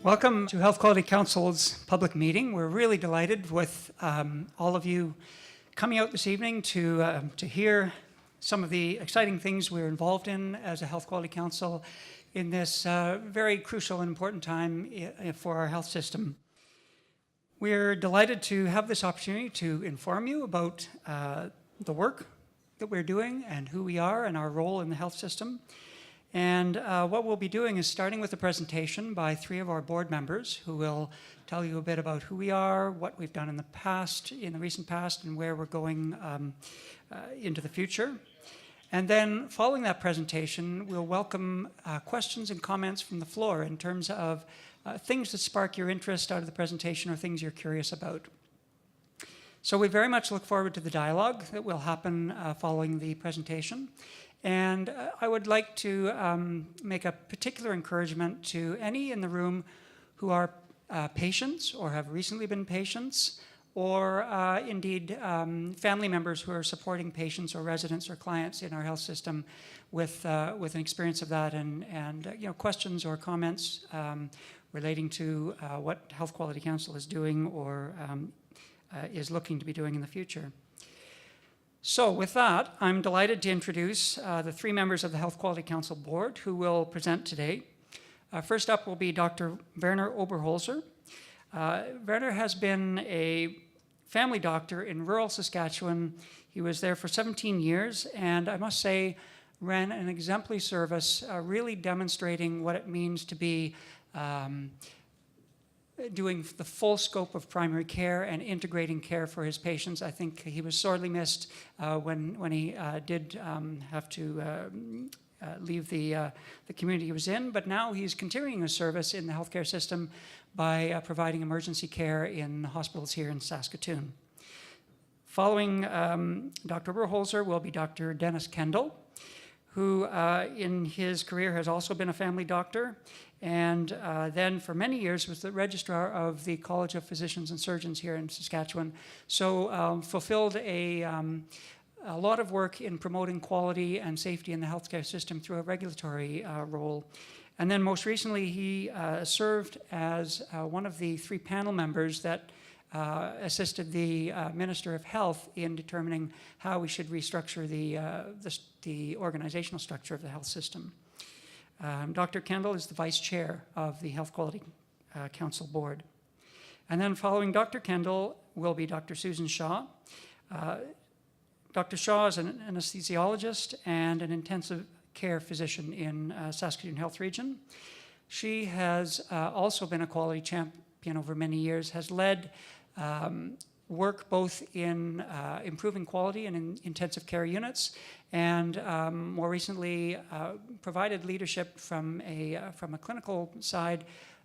Welcome to Health Quality Council's public meeting. We're really delighted with all of you coming out this evening to hear some of the exciting things we're involved in as a Health Quality Council in this very crucial and important time for our health system. We're delighted to have this opportunity to inform you about the work that we're doing and who we are and our role in the health system. And what we'll be doing is starting with a presentation by three of our board members who will tell you a bit about who we are, what we've done in the recent past, and where we're going into the future. And then following that presentation, we'll welcome questions and comments from the floor in terms of things that spark your interest out of the presentation or things you're curious about. So we very much look forward to the dialogue that will happen following the presentation. And I would like to make a particular encouragement to any in the room who are patients or have recently been patients, or indeed family members who are supporting patients or residents or clients in our health system with an experience of that, and questions or comments relating to what Health Quality Council is doing or is looking to be doing in the future. So with that, I'm delighted to introduce the three members of the Health Quality Council Board who will present today. First up will be Dr. Werner Oberholzer. Werner has been a family doctor in rural Saskatchewan. He was there for 17 years, and I must say, ran an exemplary service, really demonstrating what it means to be doing the full scope of primary care and integrating care for his patients. I think he was sorely missed when he did have to leave the community he was in, but now he's continuing his service in the healthcare system by providing emergency care in hospitals here in Saskatoon. Following Dr. Oberholzer will be Dr. Dennis Kendel, who in his career has also been a family doctor, and then for many years was the registrar of the College of Physicians and Surgeons here in Saskatchewan. So fulfilled a lot of work in promoting quality and safety in the healthcare system through a regulatory role. And then most recently, he served as one of the three panel members that assisted the Minister of Health in determining how we should restructure the organizational structure of the health system. Dr. Kendel is the Vice Chair of the Health Quality Council Board. And then following Dr. Kendel will be Dr. Susan Shaw. Dr. Shaw is an anesthesiologist and an intensive care physician in Saskatoon Health Region. She has also been a quality champion over many years, has led work both in improving quality and in intensive care units, and more recently provided leadership from a clinical side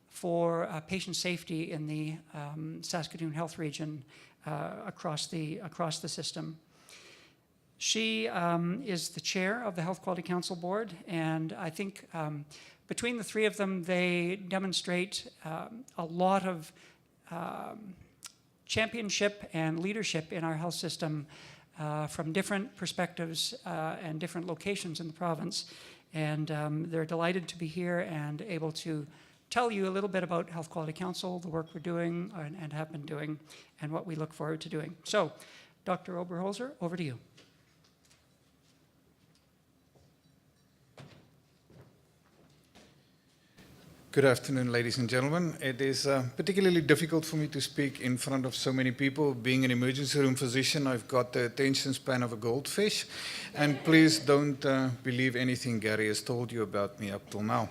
for patient safety in the Saskatoon Health Region across the system. She is the chair of the Health Quality Council Board, and I think between the three of them, they demonstrate a lot of championship and leadership in our health system from different perspectives and different locations in the province. And they're delighted to be here and able to tell you a little bit about Health Quality Council, the work we're doing and have been doing, and what we look forward to doing. So, Dr. Oberholzer, over to you. Good afternoon, ladies and gentlemen. It is particularly difficult for me to speak in front of so many people. Being an emergency room physician, I've got the attention span of a goldfish. And please don't believe anything Gary has told you about me up till now.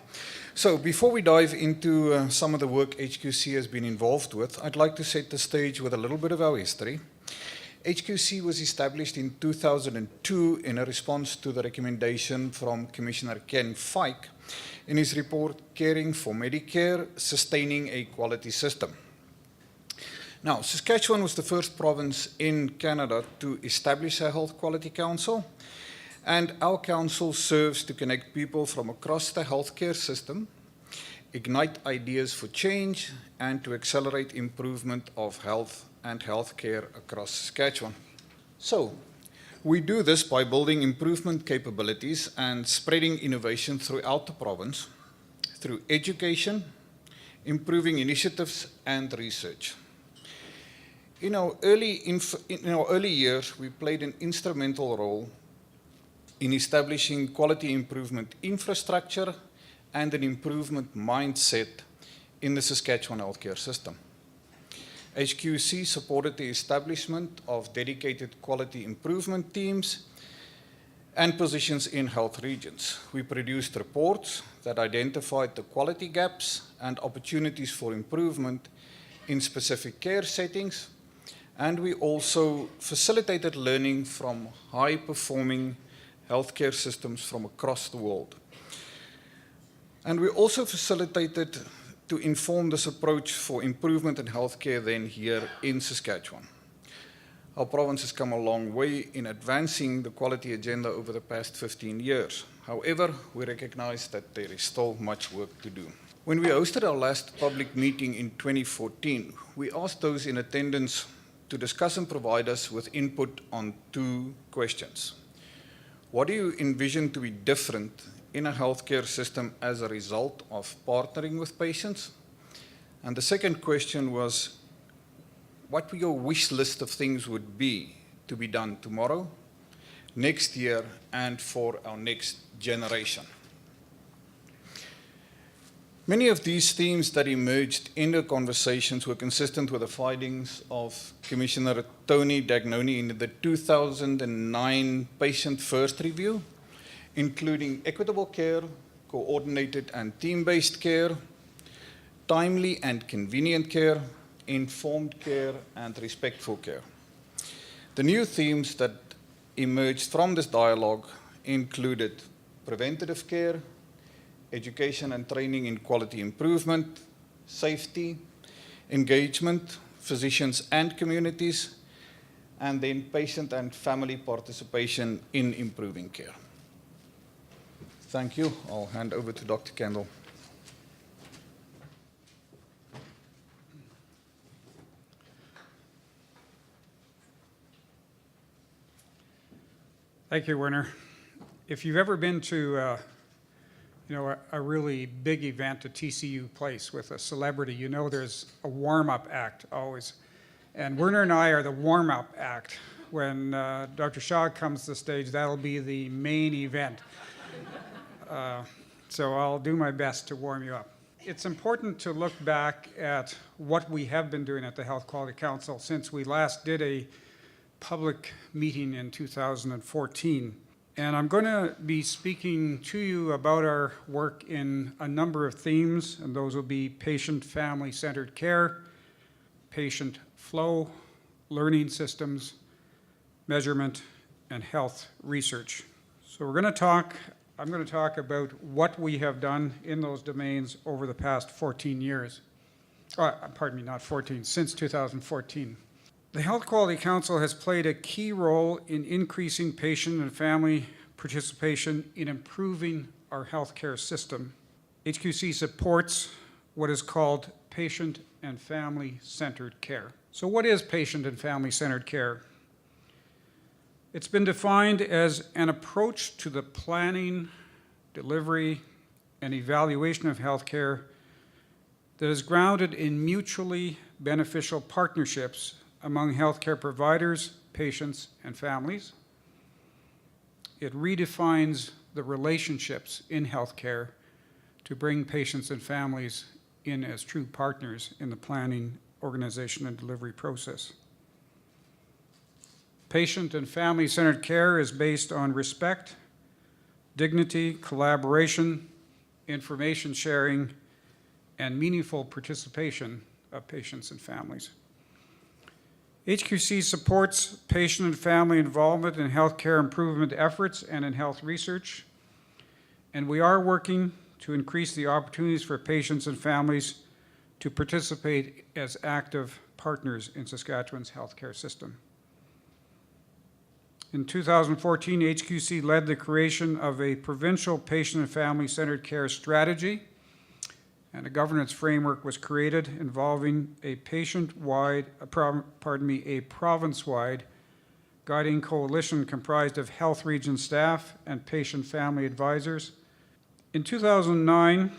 So before we dive into some of the work HQC has been involved with, I'd like to set the stage with a little bit of our history. HQC was established in 2002 in a response to the recommendation from Commissioner Ken Fike in his report, Caring for Medicare, Sustaining a Quality System. Now, Saskatchewan was the first province in Canada to establish a Health Quality Council, and our council serves to connect people from across the healthcare system, ignite ideas for change, and to accelerate improvement of health and healthcare across Saskatchewan. So, we do this by building improvement capabilities and spreading innovation throughout the province through education, improving initiatives and research. In our early years, we played an instrumental role in establishing quality improvement infrastructure and an improvement mindset in the Saskatchewan healthcare system. HQC supported the establishment of dedicated quality improvement teams and positions in health regions. We produced reports that identified the quality gaps and opportunities for improvement in specific care settings, and we also facilitated learning from high-performing healthcare systems from across the world. And we also facilitated to inform this approach for improvement in healthcare then here in Saskatchewan. Our province has come a long way in advancing the quality agenda over the past 15 years. However, we recognize that there is still much work to do. When we hosted our last public meeting in 2014, we asked those in attendance to discuss and provide us with input on 2 questions. What do you envision to be different in a healthcare system as a result of partnering with patients? And the second question was, what your wish list of things would be to be done tomorrow, next year, and for our next generation? Many of these themes that emerged in the conversations were consistent with the findings of Commissioner Tony Dagnoni in the 2009 Patient First Review, including equitable care, coordinated and team-based care, timely and convenient care, informed care, and respectful care. The new themes that emerged from this dialogue included preventative care, education and training in quality improvement, safety, engagement, physicians and communities, and then patient and family participation in improving care. Thank you. I'll hand over to Dr. Kendel. Thank you, Werner. If you've ever been to a really big event at TCU Place with a celebrity, you know there's a warm-up act always. And Werner and I are the warm-up act. When Dr. Shaw comes to the stage, that'll be the main event. So I'll do my best to warm you up. It's important to look back at what we have been doing at the Health Quality Council since we last did a public meeting in 2014. And I'm going to be speaking to you about our work in a number of themes, and those will be patient family-centered care, patient flow, learning systems, measurement, and health research. So I'm going to talk about what we have done in those domains over the past 14 years. Since 2014. The Health Quality Council has played a key role in increasing patient and family participation in improving our healthcare system. HQC supports what is called patient and family-centered care. So what is patient and family-centered care? It's been defined as an approach to the planning, delivery, and evaluation of healthcare that is grounded in mutually beneficial partnerships among healthcare providers, patients, and families. It redefines the relationships in healthcare to bring patients and families in as true partners in the planning, organization, and delivery process. Patient and family-centered care is based on respect, dignity, collaboration, information sharing, and meaningful participation of patients and families. HQC supports patient and family involvement in healthcare improvement efforts and in health research, and we are working to increase the opportunities for patients and families to participate as active partners in Saskatchewan's healthcare system. In 2014, HQC led the creation of a provincial patient and family-centered care strategy, and a governance framework was created involving a province-wide guiding coalition comprised of health region staff and patient family advisors. In 2009,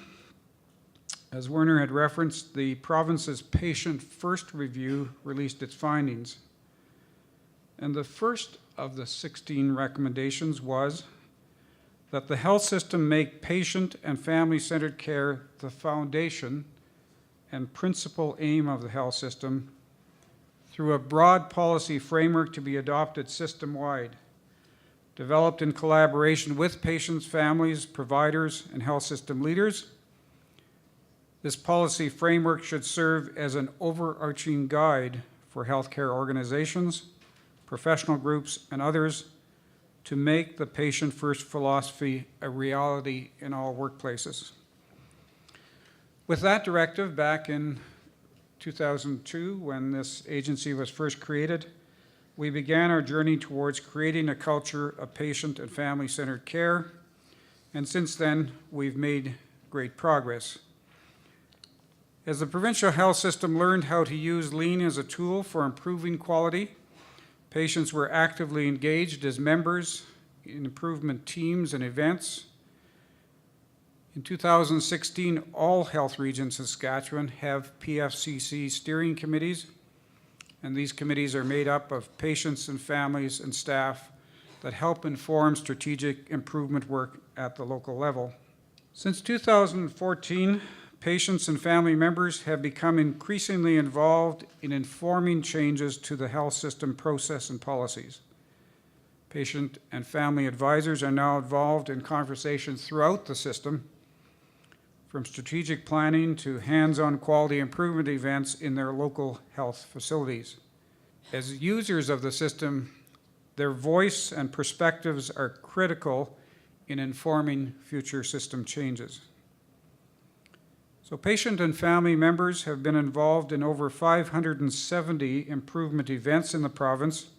As Werner had referenced, the province's Patient First Review released its findings. And the first of the 16 recommendations was that the health system make patient and family-centered care the foundation and principal aim of the health system through a broad policy framework to be adopted system-wide, developed in collaboration with patients, families, providers, and health system leaders. This policy framework should serve as an overarching guide for healthcare organizations, professional groups, and others to make the patient-first philosophy a reality in all workplaces. With that directive, back in 2002, when this agency was first created, we began our journey towards creating a culture of patient and family-centered care, and since then, we've made great progress. As the provincial health system learned how to use Lean as a tool for improving quality, patients were actively engaged as members in improvement teams and events. In 2016, all health regions in Saskatchewan have PFCC steering committees, and these committees are made up of patients and families and staff that help inform strategic improvement work at the local level. Since 2014, patients and family members have become increasingly involved in informing changes to the health system process and policies. Patient and family advisors are now involved in conversations throughout the system, from strategic planning to hands-on quality improvement events in their local health facilities. As users of the system, their voice and perspectives are critical in informing future system changes. So patient and family members have been involved in over 570 improvement events in the province,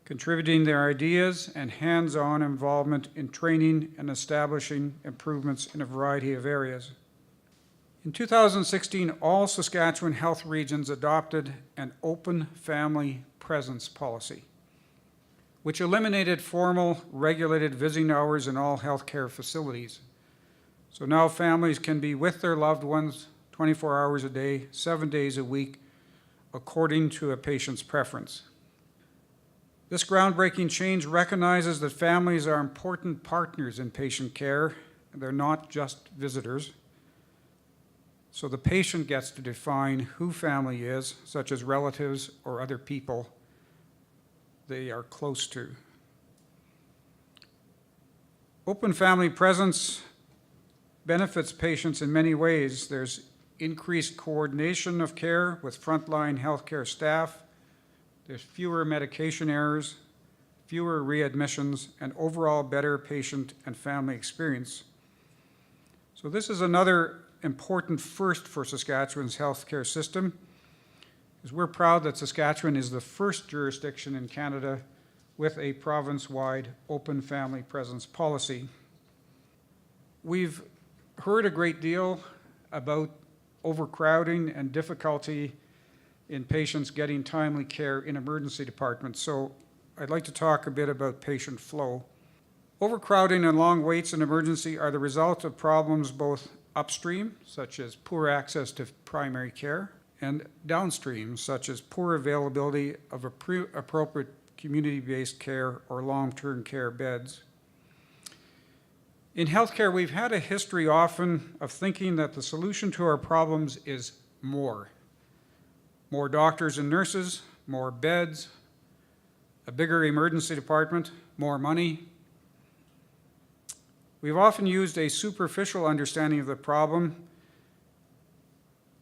contributing their ideas and hands-on involvement in training and establishing improvements in a variety of areas. In 2016, all Saskatchewan health regions adopted an open family presence policy, which eliminated formal regulated visiting hours in all healthcare facilities. So now families can be with their loved ones 24 hours a day, 7 days a week, according to a patient's preference. This groundbreaking change recognizes that families are important partners in patient care. They're not just visitors. So the patient gets to define who family is, such as relatives or other people they are close to. Open family presence benefits patients in many ways. There's increased coordination of care with frontline healthcare staff. There's fewer medication errors, fewer readmissions, and overall better patient and family experience. So this is another important first for Saskatchewan's healthcare system, because we're proud that Saskatchewan is the first jurisdiction in Canada with a province-wide open family presence policy. We've heard a great deal about overcrowding and difficulty in patients getting timely care in emergency departments. So I'd like to talk a bit about patient flow. Overcrowding and long waits in emergency are the result of problems both upstream, such as poor access to primary care, and downstream, such as poor availability of appropriate community-based care or long-term care beds. In healthcare, we've had a history often of thinking that the solution to our problems is more. More doctors and nurses, more beds, a bigger emergency department, more money. We've often used a superficial understanding of the problem,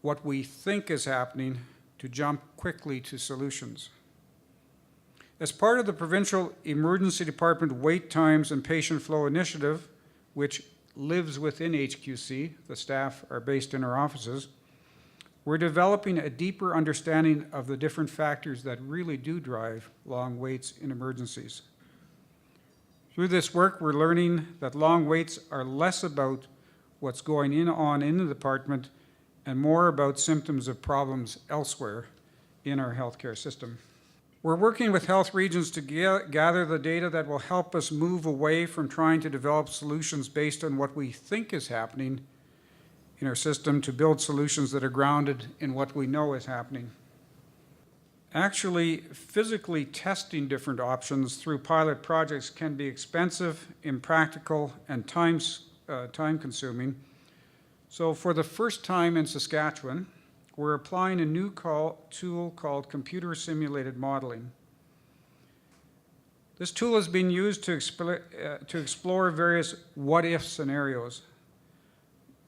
what we think is happening, to jump quickly to solutions. As part of the Provincial Emergency Department Wait Times and Patient Flow Initiative, which lives within HQC, the staff are based in our offices, we're developing a deeper understanding of the different factors that really do drive long waits in emergencies. Through this work, we're learning that long waits are less about what's going on in the department and more about symptoms of problems elsewhere in our healthcare system. We're working with health regions to gather the data that will help us move away from trying to develop solutions based on what we think is happening in our system to build solutions that are grounded in what we know is happening. Actually, physically testing different options through pilot projects can be expensive, impractical, and time-consuming. So for the first time in Saskatchewan, we're applying a new tool called computer simulated modeling. This tool is being used to explore various what-if scenarios.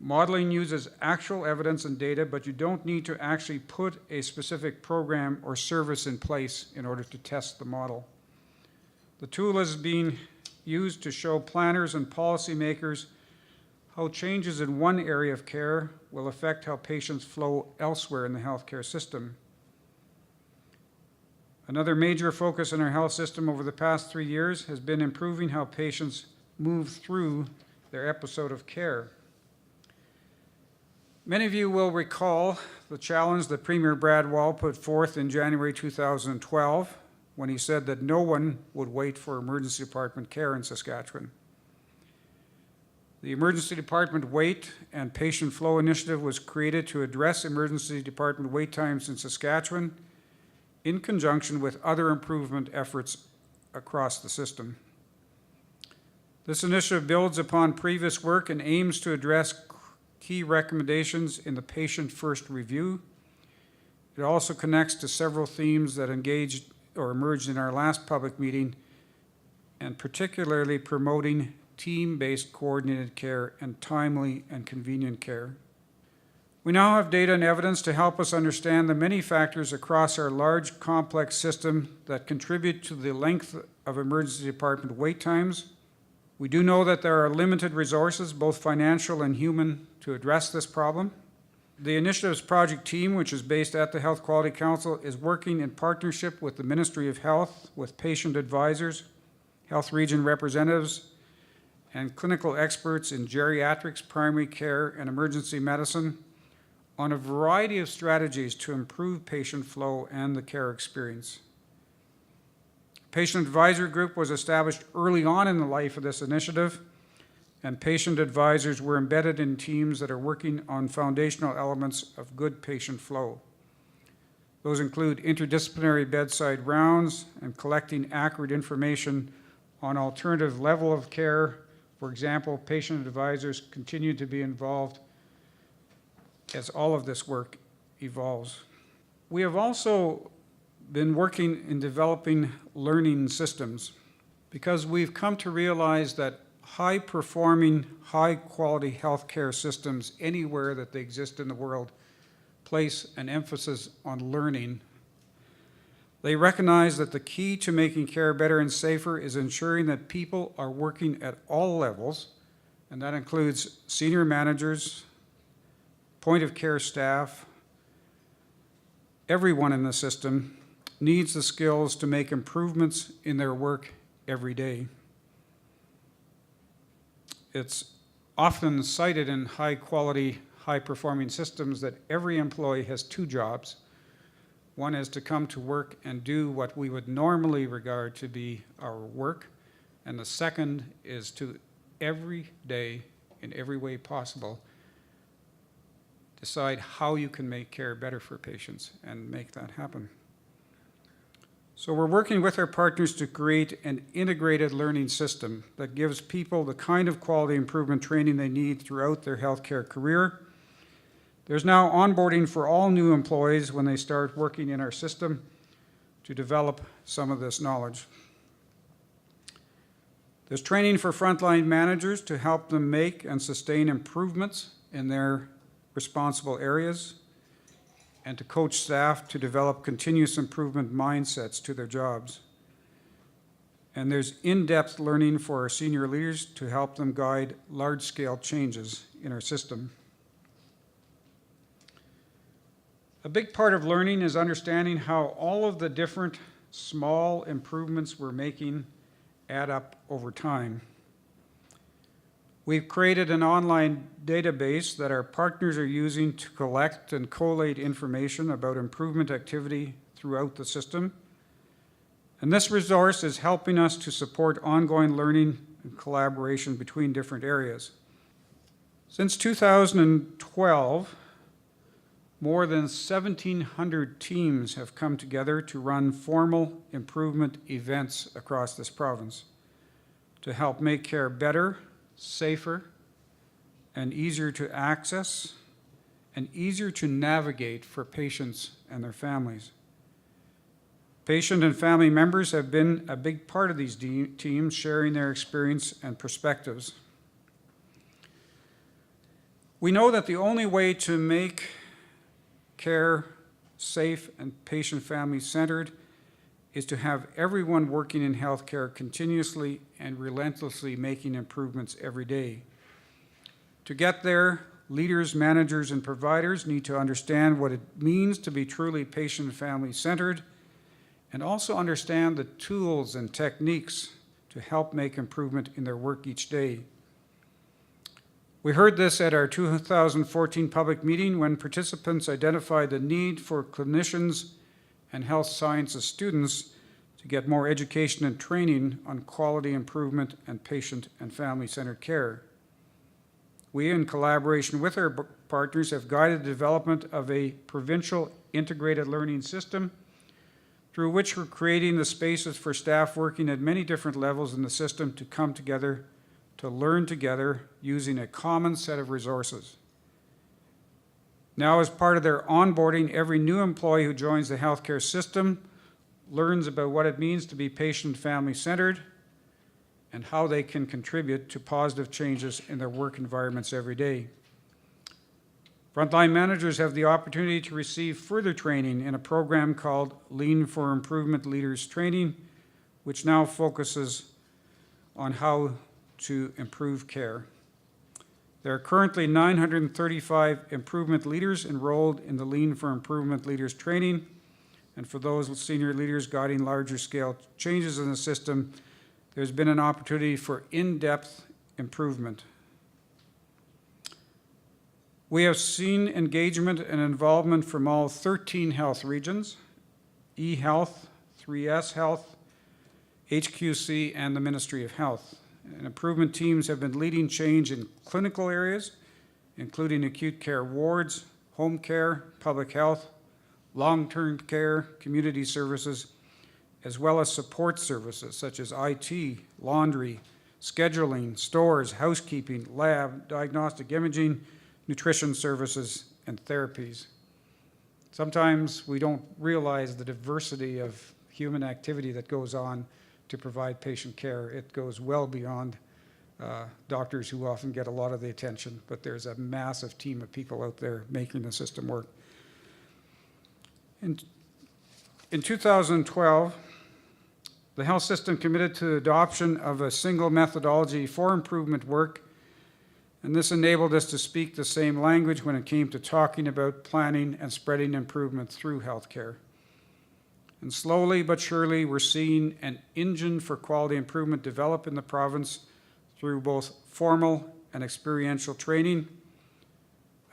Modeling uses actual evidence and data, but you don't need to actually put a specific program or service in place in order to test the model. The tool is being used to show planners and policymakers how changes in one area of care will affect how patients flow elsewhere in the healthcare system. Another major focus in our health system over the past 3 years has been improving how patients move through their episode of care. Many of you will recall the challenge that Premier Brad Wall put forth in January 2012 when he said that no one would wait for emergency department care in Saskatchewan. The Emergency Department Wait and Patient Flow Initiative was created to address emergency department wait times in Saskatchewan in conjunction with other improvement efforts across the system. This initiative builds upon previous work and aims to address key recommendations in the Patient First Review. It also connects to several themes that engaged or emerged in our last public meeting, and particularly promoting team-based coordinated care and timely and convenient care. We now have data and evidence to help us understand the many factors across our large, complex system that contribute to the length of emergency department wait times. We do know that there are limited resources, both financial and human, to address this problem. The initiative's project team, which is based at the Health Quality Council, is working in partnership with the Ministry of Health, with patient advisors, health region representatives, and clinical experts in geriatrics, primary care, and emergency medicine on a variety of strategies to improve patient flow and the care experience. Patient advisory group was established early on in the life of this initiative, and patient advisors were embedded in teams that are working on foundational elements of good patient flow. Those include interdisciplinary bedside rounds and collecting accurate information on alternative level of care. For example, patient advisors continue to be involved as all of this work evolves. We have also been working in developing learning systems because we've come to realize that high-performing, high-quality healthcare systems anywhere that they exist in the world place an emphasis on learning. They recognize that the key to making care better and safer is ensuring that people are working at all levels, and that includes senior managers, point-of-care staff. Everyone in the system needs the skills to make improvements in their work every day. It's often cited in high-quality, high-performing systems that every employee has two jobs. One is to come to work and do what we would normally regard to be our work, and the second is to every day, in every way possible, decide how you can make care better for patients and make that happen. So we're working with our partners to create an integrated learning system that gives people the kind of quality improvement training they need throughout their healthcare career. There's now onboarding for all new employees when they start working in our system to develop some of this knowledge. There's training for frontline managers to help them make and sustain improvements in their responsible areas, and to coach staff to develop continuous improvement mindsets to their jobs. And there's in-depth learning for our senior leaders to help them guide large-scale changes in our system. A big part of learning is understanding how all of the different small improvements we're making add up over time. We've created an online database that our partners are using to collect and collate information about improvement activity throughout the system. And this resource is helping us to support ongoing learning and collaboration between different areas. Since 2012, more than 1,700 teams have come together to run formal improvement events across this province to help make care better, safer, and easier to access, and easier to navigate for patients and their families. Patient and family members have been a big part of these teams, sharing their experience and perspectives. We know that the only way to make care safe and patient-family centered is to have everyone working in healthcare continuously and relentlessly making improvements every day. To get there, leaders, managers, and providers need to understand what it means to be truly patient and family centered, and also understand the tools and techniques to help make improvement in their work each day. We heard this at our 2014 public meeting when participants identified the need for clinicians and health sciences students to get more education and training on quality improvement and patient and family-centered care. We, in collaboration with our partners, have guided the development of a provincial integrated learning system through which we're creating the spaces for staff working at many different levels in the system to come together, to learn together using a common set of resources. Now, as part of their onboarding, every new employee who joins the healthcare system learns about what it means to be patient and family-centered and how they can contribute to positive changes in their work environments every day. Frontline managers have the opportunity to receive further training in a program called Lean for Improvement Leaders Training, which now focuses on how to improve care. There are currently 935 improvement leaders enrolled in the Lean for Improvement Leaders Training, and for those senior leaders guiding larger scale changes in the system, there's been an opportunity for in-depth improvement. We have seen engagement and involvement from all 13 health regions, eHealth, 3S Health, HQC, and the Ministry of Health. And improvement teams have been leading change in clinical areas, including acute care wards, home care, public health, long-term care, community services, as well as support services such as IT, laundry, scheduling, stores, housekeeping, lab, diagnostic imaging, nutrition services, and therapies. Sometimes we don't realize the diversity of human activity that goes on to provide patient care. It goes well beyond doctors who often get a lot of the attention, but there's a massive team of people out there making the system work. In 2012, the health system committed to the adoption of a single methodology for improvement work, and this enabled us to speak the same language when it came to talking about planning and spreading improvement through healthcare. And slowly but surely, we're seeing an engine for quality improvement develop in the province through both formal and experiential training.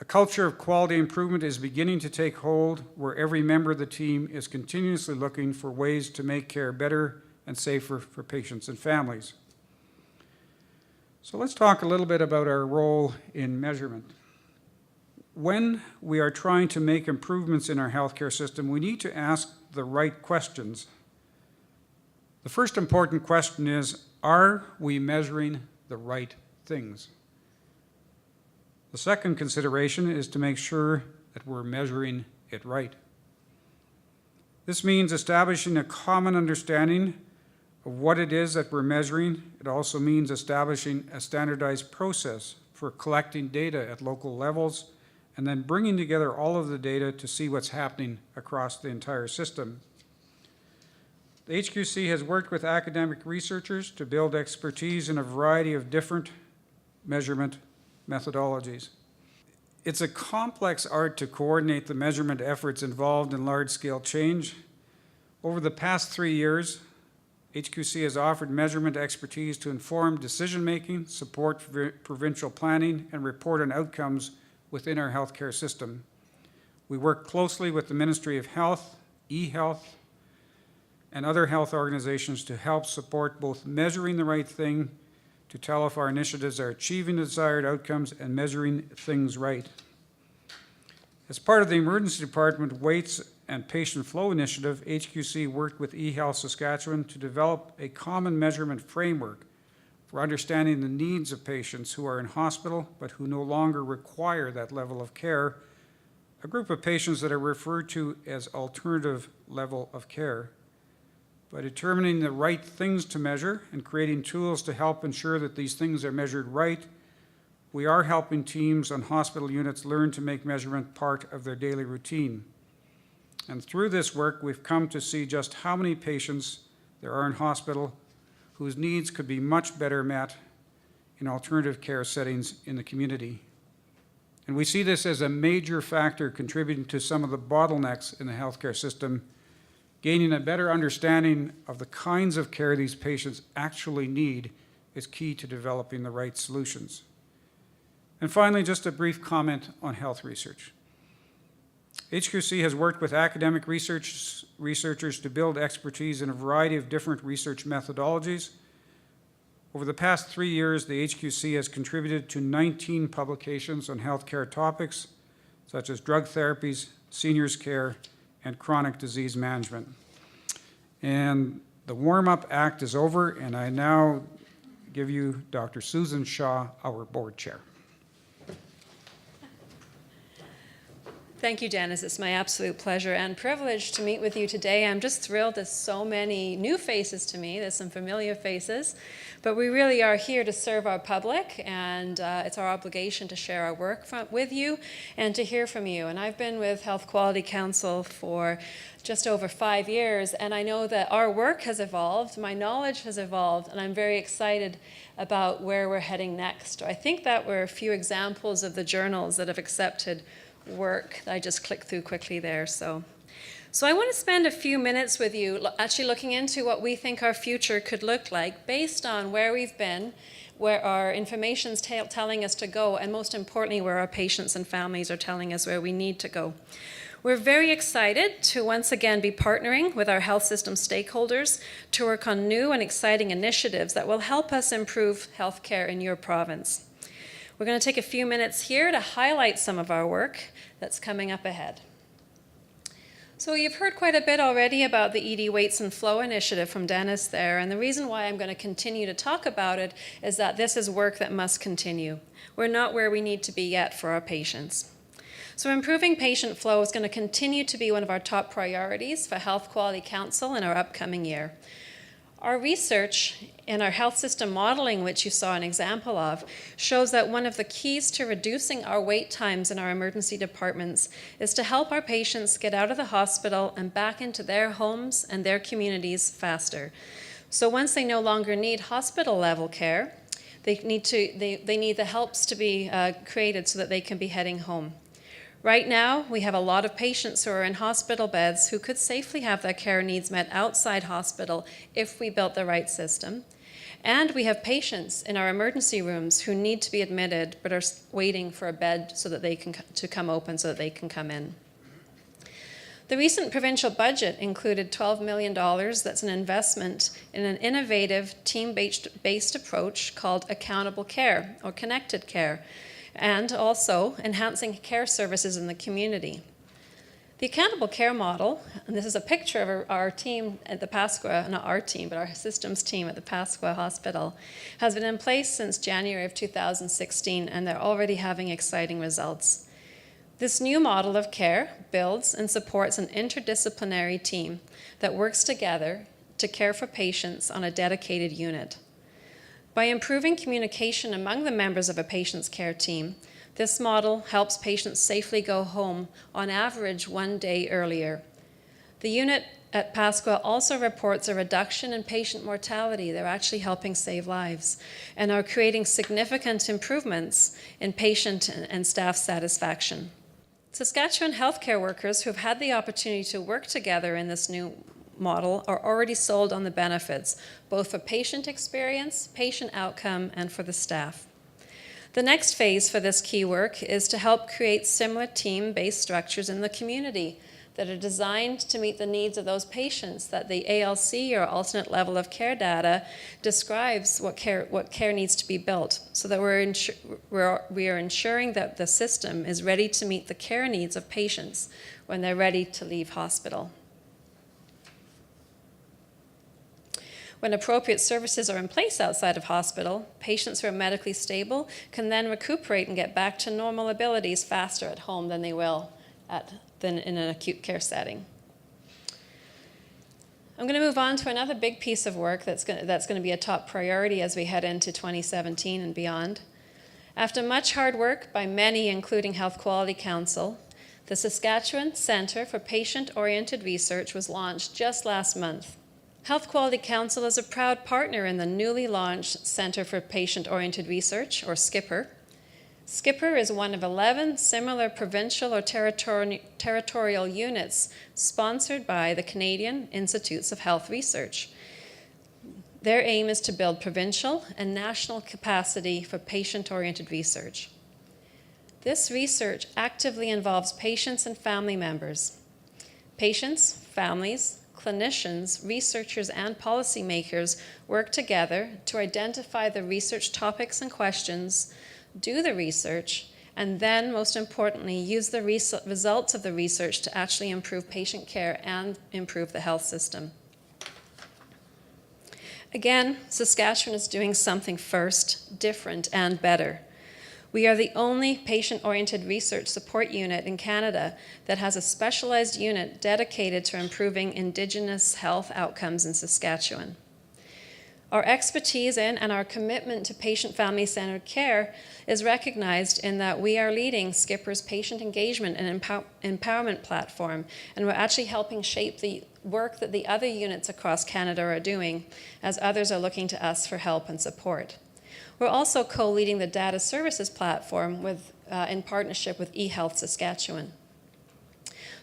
A culture of quality improvement is beginning to take hold where every member of the team is continuously looking for ways to make care better and safer for patients and families. So let's talk a little bit about our role in measurement. When we are trying to make improvements in our healthcare system, we need to ask the right questions. The first important question is, are we measuring the right things? The second consideration is to make sure that we're measuring it right. This means establishing a common understanding of what it is that we're measuring. It also means establishing a standardized process for collecting data at local levels and then bringing together all of the data to see what's happening across the entire system. The HQC has worked with academic researchers to build expertise in a variety of different measurement methodologies. It's a complex art to coordinate the measurement efforts involved in large-scale change. Over the past 3 years, HQC has offered measurement expertise to inform decision-making, support provincial planning, and report on outcomes within our healthcare system. We work closely with the Ministry of Health, eHealth, and other health organizations to help support both measuring the right thing to tell if our initiatives are achieving the desired outcomes and measuring things right. As part of the Emergency Department Weights and Patient Flow Initiative, HQC worked with eHealth Saskatchewan to develop a common measurement framework for understanding the needs of patients who are in hospital but who no longer require that level of care, a group of patients that are referred to as alternative level of care. By determining the right things to measure and creating tools to help ensure that these things are measured right, we are helping teams on hospital units learn to make measurement part of their daily routine. And through this work, we've come to see just how many patients there are in hospital whose needs could be much better met in alternative care settings in the community. And we see this as a major factor contributing to some of the bottlenecks in the healthcare system. Gaining a better understanding of the kinds of care these patients actually need is key to developing the right solutions. And finally, just a brief comment on health research. HQC has worked with academic researchers to build expertise in a variety of different research methodologies. Over the past 3 years, the HQC has contributed to 19 publications on healthcare topics, such as drug therapies, seniors care, and chronic disease management. And the warm-up act is over, and I now give you Dr. Susan Shaw, our board chair. Thank you, Dennis. It's my absolute pleasure and privilege to meet with you today. I'm just thrilled there's so many new faces to me. There's some familiar faces, but we really are here to serve our public, and it's our obligation to share our work with you and to hear from you. And I've been with Health Quality Council for just over 5 years, and I know that our work has evolved, my knowledge has evolved, and I'm very excited about where we're heading next. I think that were a few examples of the journals that have accepted work that I just clicked through quickly there. So I want to spend a few minutes with you actually looking into what we think our future could look like based on where we've been, where our information's telling us to go, and most importantly, where our patients and families are telling us where we need to go. We're very excited to once again be partnering with our health system stakeholders to work on new and exciting initiatives that will help us improve healthcare in your province. We're going to take a few minutes here to highlight some of our work that's coming up ahead. So you've heard quite a bit already about the ED Weights and Flow initiative from Dennis there, and the reason why I'm going to continue to talk about it is that this is work that must continue. We're not where we need to be yet for our patients. So improving patient flow is going to continue to be one of our top priorities for Health Quality Council in our upcoming year. Our research in our health system modeling, which you saw an example of, shows that one of the keys to reducing our wait times in our emergency departments is to help our patients get out of the hospital and back into their homes and their communities faster. So once they no longer need hospital-level care, they need the helps to be created so that they can be heading home. Right now, we have a lot of patients who are in hospital beds who could safely have their care needs met outside hospital if we built the right system. And we have patients in our emergency rooms who need to be admitted but are waiting for a bed so that they can come open so that they can come in. The recent provincial budget included $12 million that's an investment in an innovative team-based approach called accountable care or connected care, and also enhancing care services in the community. The accountable care model, and this is a picture of our team at the Pasqua, not our team, but our systems team at the Pasqua Hospital, has been in place since January of 2016, and they're already having exciting results. This new model of care builds and supports an interdisciplinary team that works together to care for patients on a dedicated unit. By improving communication among the members of a patient's care team, this model helps patients safely go home on average 1 day earlier. The unit at Pasqua also reports a reduction in patient mortality. They're actually helping save lives and are creating significant improvements in patient and staff satisfaction. Saskatchewan healthcare workers who have had the opportunity to work together in this new model are already sold on the benefits, both for patient experience, patient outcome, and for the staff. The next phase for this key work is to help create similar team-based structures in the community that are designed to meet the needs of those patients that the ALC, or alternate level of care data, describes what care needs to be built, so that we are ensuring that the system is ready to meet the care needs of patients when they're ready to leave hospital. When appropriate services are in place outside of hospital, patients who are medically stable can then recuperate and get back to normal abilities faster at home than they will in an acute care setting. I'm going to move on to another big piece of work that's going to be a top priority as we head into 2017 and beyond. After much hard work by many, including Health Quality Council, the Saskatchewan Centre for Patient-Oriented Research was launched just last month. Health Quality Council is a proud partner in the newly launched Centre for Patient-Oriented Research, or SCIPR. SCIPR is one of 11 similar provincial or territorial units sponsored by the Canadian Institutes of Health Research. Their aim is to build provincial and national capacity for patient-oriented research. This research actively involves patients and family members. Patients, families, clinicians, researchers, and policymakers work together to identify the research topics and questions, do the research, and then, most importantly, use the results of the research to actually improve patient care and improve the health system. Again, Saskatchewan is doing something first, different, and better. We are the only patient-oriented research support unit in Canada that has a specialized unit dedicated to improving Indigenous health outcomes in Saskatchewan. Our expertise in and our commitment to patient-family-centered care is recognized in that we are leading SCIPR's patient engagement and empowerment platform, and we're actually helping shape the work that the other units across Canada are doing as others are looking to us for help and support. We're also co-leading the data services platform in partnership with eHealth Saskatchewan.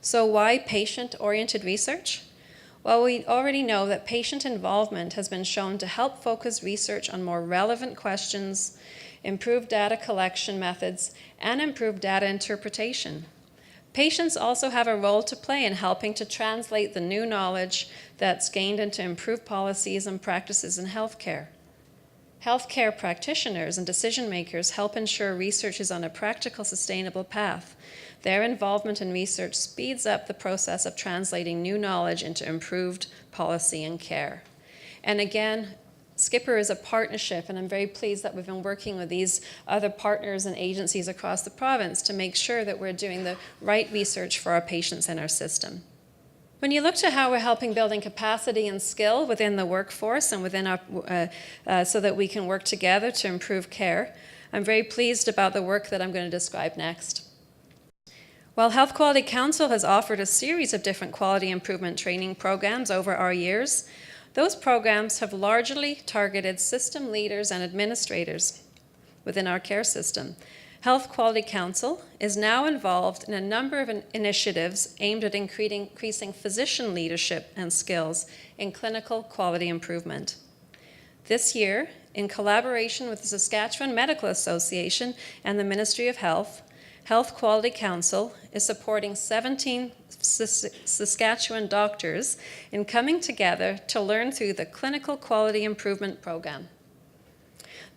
So why patient-oriented research? Well, we already know that patient involvement has been shown to help focus research on more relevant questions, improve data collection methods, and improve data interpretation. Patients also have a role to play in helping to translate the new knowledge that's gained into improved policies and practices in healthcare. Healthcare practitioners and decision makers help ensure research is on a practical, sustainable path. Their involvement in research speeds up the process of translating new knowledge into improved policy and care. And again, SCIPR is a partnership, and I'm very pleased that we've been working with these other partners and agencies across the province to make sure that we're doing the right research for our patients and our system. When you look to how we're helping building capacity and skill within the workforce and within our, so that we can work together to improve care, I'm very pleased about the work that I'm going to describe next. While Health Quality Council has offered a series of different quality improvement training programs over our years, those programs have largely targeted system leaders and administrators within our care system. Health Quality Council is now involved in a number of initiatives aimed at increasing physician leadership and skills in clinical quality improvement. This year, in collaboration with the Saskatchewan Medical Association and the Ministry of Health, Health Quality Council is supporting 17 Saskatchewan doctors in coming together to learn through the Clinical Quality Improvement Program.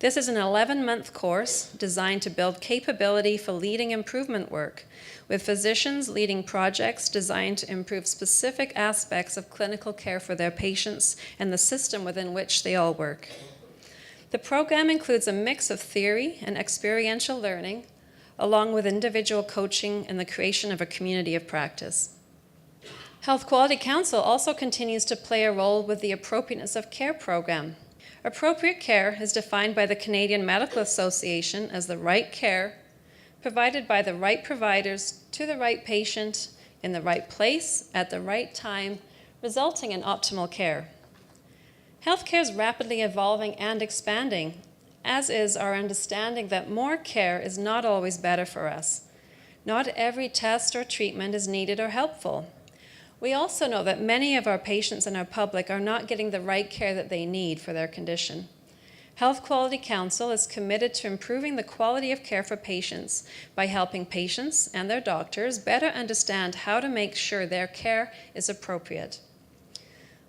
This is an 11-month course designed to build capability for leading improvement work, with physicians leading projects designed to improve specific aspects of clinical care for their patients and the system within which they all work. The program includes a mix of theory and experiential learning, along with individual coaching and the creation of a community of practice. Health Quality Council also continues to play a role with the Appropriateness of Care program. Appropriate care is defined by the Canadian Medical Association as the right care provided by the right providers to the right patient in the right place at the right time, resulting in optimal care. Healthcare is rapidly evolving and expanding, as is our understanding that more care is not always better for us. Not every test or treatment is needed or helpful. We also know that many of our patients and our public are not getting the right care that they need for their condition. Health Quality Council is committed to improving the quality of care for patients by helping patients and their doctors better understand how to make sure their care is appropriate.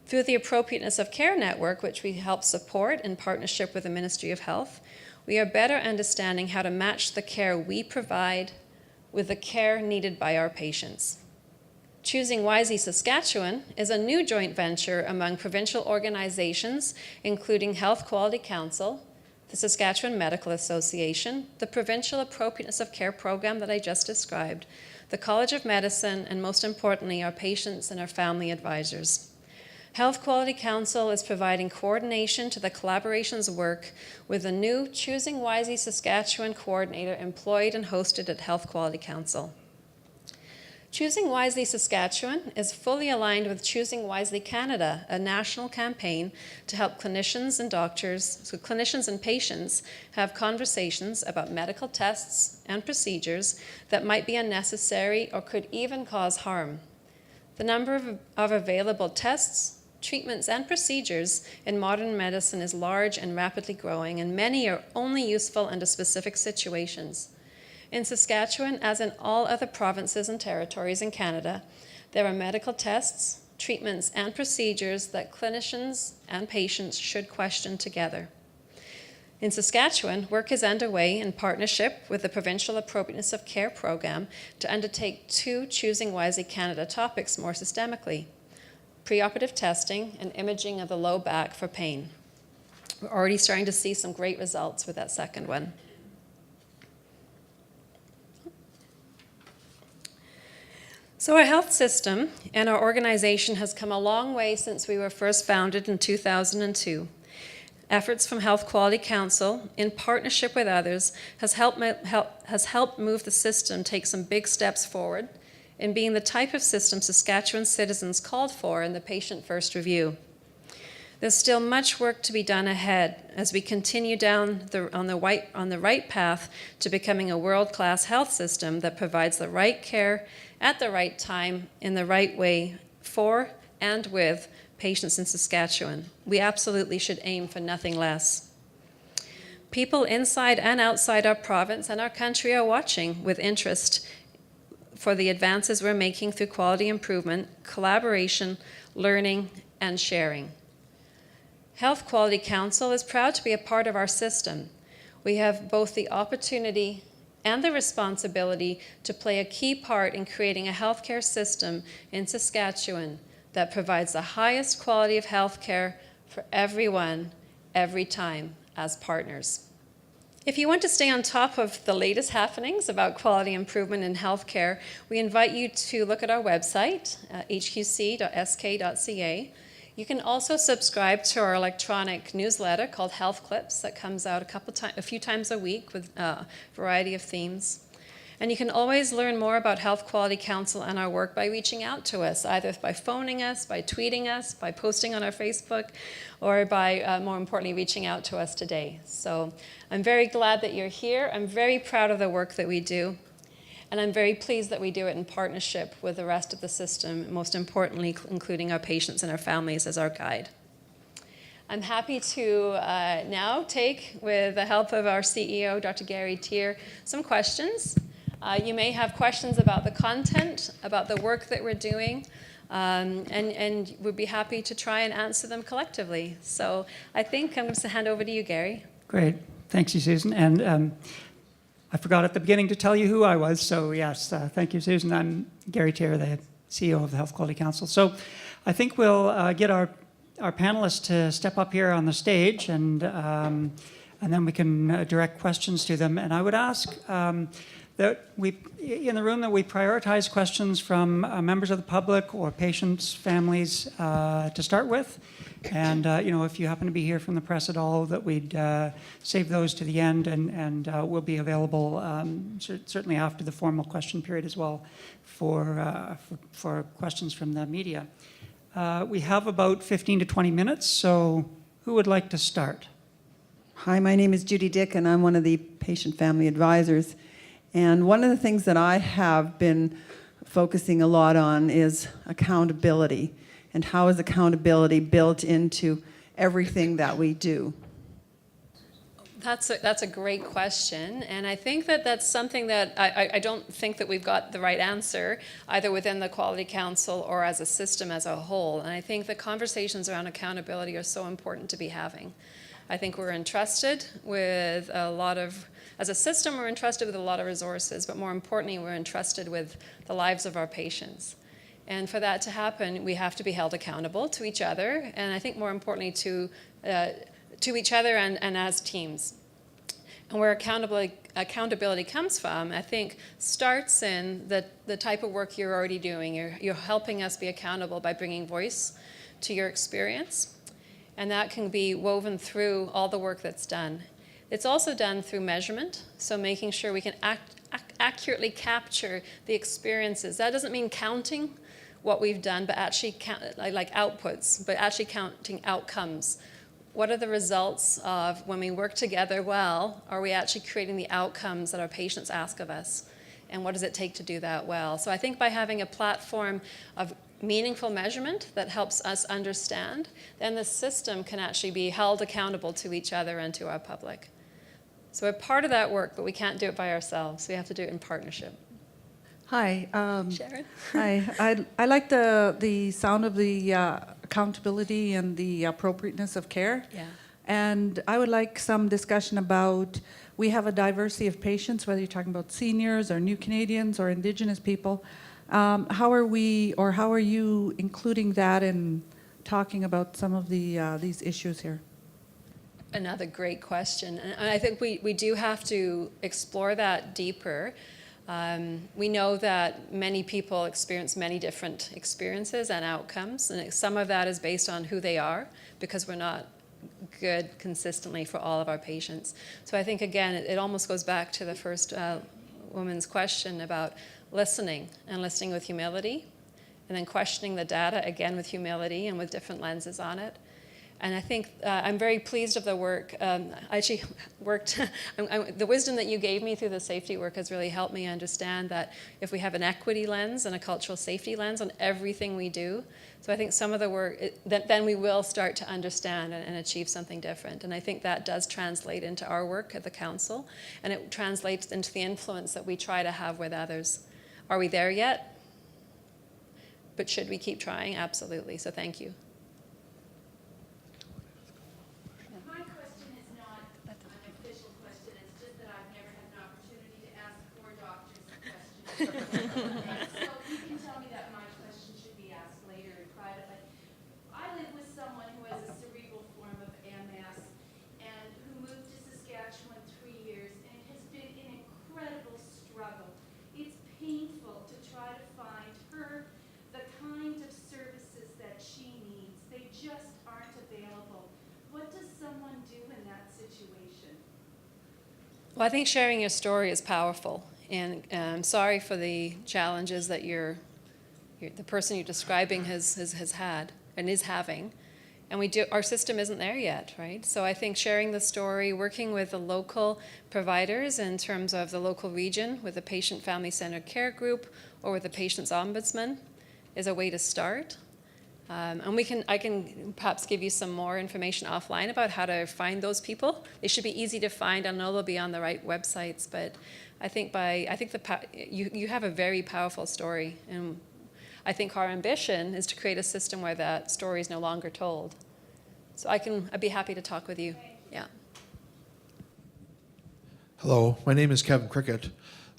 Through the Appropriateness of Care Network, which we help support in partnership with the Ministry of Health, we are better understanding how to match the care we provide with the care needed by our patients. Choosing Wisely Saskatchewan is a new joint venture among provincial organizations, including Health Quality Council, the Saskatchewan Medical Association, the Provincial Appropriateness of Care program that I just described, the College of Medicine, and most importantly, our patients and our family advisors. Health Quality Council is providing coordination to the collaboration's work with a new Choosing Wisely Saskatchewan coordinator employed and hosted at Health Quality Council. Choosing Wisely Saskatchewan is fully aligned with Choosing Wisely Canada, a national campaign to help clinicians and patients have conversations about medical tests and procedures that might be unnecessary or could even cause harm. The number of available tests, treatments, and procedures in modern medicine is large and rapidly growing, and many are only useful under specific situations. In Saskatchewan, as in all other provinces and territories in Canada, there are medical tests, treatments, and procedures that clinicians and patients should question together. In Saskatchewan, work is underway in partnership with the Provincial Appropriateness of Care program to undertake 2 Choosing Wisely Canada topics more systemically: preoperative testing and imaging of the low back for pain. We're already starting to see some great results with that second one. So our health system and our organization has come a long way since we were first founded in 2002. Efforts from Health Quality Council, in partnership with others, has helped move the system take some big steps forward in being the type of system Saskatchewan citizens called for in the Patient First Review. There's still much work to be done ahead as we continue down on the right path to becoming a world-class health system that provides the right care at the right time in the right way for and with patients in Saskatchewan. We absolutely should aim for nothing less. People inside and outside our province and our country are watching with interest for the advances we're making through quality improvement, collaboration, learning, and sharing. Health Quality Council is proud to be a part of our system. We have both the opportunity and the responsibility to play a key part in creating a healthcare system in Saskatchewan that provides the highest quality of healthcare for everyone, every time, as partners. If you want to stay on top of the latest happenings about quality improvement in healthcare, we invite you to look at our website, hqc.sk.ca. You can also subscribe to our electronic newsletter called Health Clips that comes out a few times a week with a variety of themes. And you can always learn more about Health Quality Council and our work by reaching out to us, either by phoning us, by tweeting us, by posting on our Facebook, or by, more importantly, reaching out to us today. So I'm very glad that you're here. I'm very proud of the work that we do. And I'm very pleased that we do it in partnership with the rest of the system, most importantly, including our patients and our families as our guide. I'm happy to now take, with the help of our CEO, Dr. Gary Tier, some questions. You may have questions about the content, about the work that we're doing, and we'd be happy to try and answer them collectively. So I think I'm going to hand over to you, Gary. Great. Thanks, you, Susan. And I forgot at the beginning to tell you who I was, so yes, thank you, Susan. I'm Gary Tier, the CEO of the Health Quality Council. So I think we'll get our panelists to step up here on the stage, and then we can direct questions to them. And I would ask that we, in the room, that we prioritize questions from members of the public or patients, families to start with. And if you happen to be here from the press at all, that we'd save those to the end, and we'll be available certainly after the formal question period as well for questions from the media. We have about 15 to 20 minutes, so who would like to start? Hi, my name is Judy Dick, and I'm one of the patient family advisors. And one of the things that I have been focusing a lot on is accountability, and how is accountability built into everything that we do. That's a great question, and I think that that's something that I don't think that we've got the right answer, either within the Quality Council or as a system as a whole. And I think the conversations around accountability are so important to be having. I think we're entrusted with a lot of, as a system, we're entrusted with a lot of resources, but more importantly, we're entrusted with the lives of our patients. And for that to happen, we have to be held accountable to each other, and I think more importantly to each other and as teams. And where accountability comes from, I think, starts in the type of work you're already doing. You're helping us be accountable by bringing voice to your experience. And that can be woven through all the work that's done. It's also done through measurement, so making sure we can accurately capture the experiences. That doesn't mean counting what we've done, but actually like outputs, but actually counting outcomes. What are the results of when we work together well? Are we actually creating the outcomes that our patients ask of us? And what does it take to do that well? So I think by having a platform of meaningful measurement that helps us understand, then the system can actually be held accountable to each other and to our public. So we're part of that work, but we can't do it by ourselves. We have to do it in partnership. Hi. Sharon? Hi. I like the sound of the accountability and the appropriateness of care. Yeah. And I would like some discussion about, we have a diversity of patients, whether you're talking about seniors or new Canadians or Indigenous people. How are we, or how are you including that in talking about some of these issues here? Another great question. And I think we do have to explore that deeper. We know that many people experience many different experiences and outcomes, and some of that is based on who they are, because we're not good consistently for all of our patients. So I think, again, it almost goes back to the first woman's question about listening, and listening with humility, and then questioning the data, again, with humility and with different lenses on it. And I think I'm very pleased of the work. I actually worked, the wisdom that you gave me through the safety work has really helped me understand that if we have an equity lens and a cultural safety lens on everything we do, so I think some of the work, then we will start to understand and achieve something different. And I think that does translate into our work at the council, and it translates into the influence that we try to have with others. Are we there yet? But should we keep trying? Absolutely. So thank you. My question is not an official question. It's just that I've never had an opportunity to ask 4 doctors a question. So you can tell me that my question should be asked later in private. But I live with someone who has a cerebral form of MS and who moved to Saskatchewan 3 years, and it has been an incredible struggle. It's painful to try to find her the kind of services that she needs. They just aren't available. What does someone do in that situation? Well, I think sharing your story is powerful, and I'm sorry for the challenges that the person you're describing has had and is having. And our system isn't there yet, right? So I think sharing the story, working with the local providers in terms of the local region, with the patient family-centered care group or with the patient's ombudsman, is a way to start. And I can perhaps give you some more information offline about how to find those people. They should be easy to find. I know they'll be on the right websites, but I think you have a very powerful story, and I think our ambition is to create a system where that story is no longer told. So I'd be happy to talk with you. Yeah. Hello, my name is Kevin Cricket.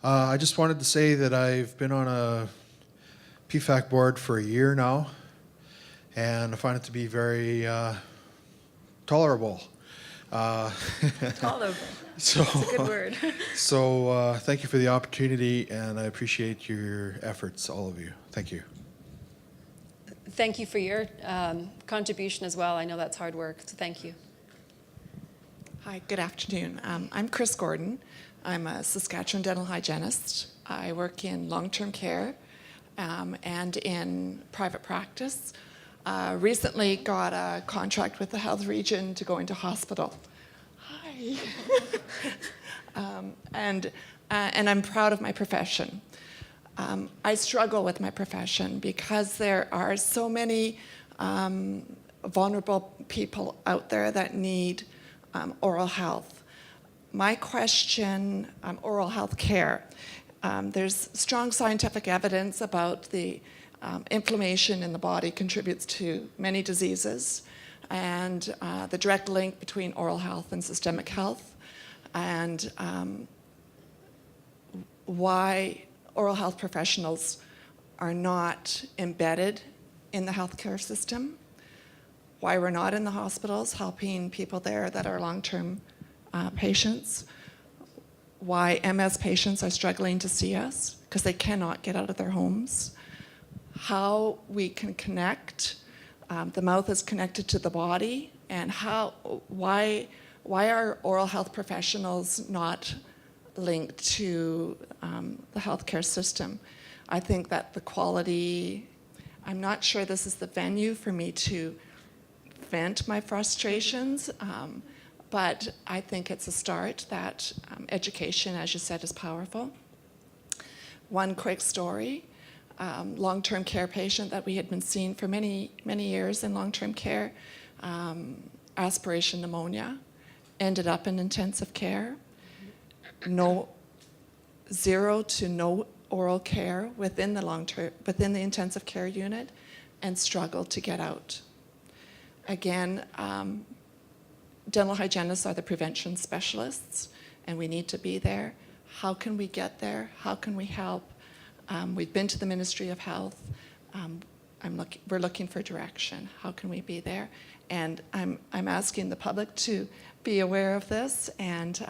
I just wanted to say that I've been on a PFAC board for a year now, and I find it to be very tolerable. Tolerable. So, That's a good word. So thank you for the opportunity, and I appreciate your efforts, all of you. Thank you. Thank you for your contribution as well. I know that's hard work, so thank you. Hi, good afternoon. I'm Chris Gordon. I'm a Saskatchewan dental hygienist. I work in long-term care and in private practice. Recently got a contract with the health region to go into hospital. Hi. And I'm proud of my profession. I struggle with my profession because there are so many vulnerable people out there that need oral health. My question, oral health care. There's strong scientific evidence about the inflammation in the body contributes to many diseases, and the direct link between oral health and systemic health, and why oral health professionals are not embedded in the healthcare system, why we're not in the hospitals helping people there that are long-term patients, why MS patients are struggling to see us because they cannot get out of their homes, how we can connect. The mouth is connected to the body, and why are oral health professionals not linked to the healthcare system? I think that the quality, I'm not sure this is the venue for me to vent my frustrations, but I think it's a start that education, as you said, is powerful. One quick story. Long-term care patient that we had been seeing for many, many years in long-term care, aspiration pneumonia, ended up in intensive care. Zero to no oral care within the intensive care unit, and struggled to get out. Again, dental hygienists are the prevention specialists, and we need to be there. How can we get there? How can we help? We've been to the Ministry of Health. We're looking for direction. How can we be there? And I'm asking the public to be aware of this, and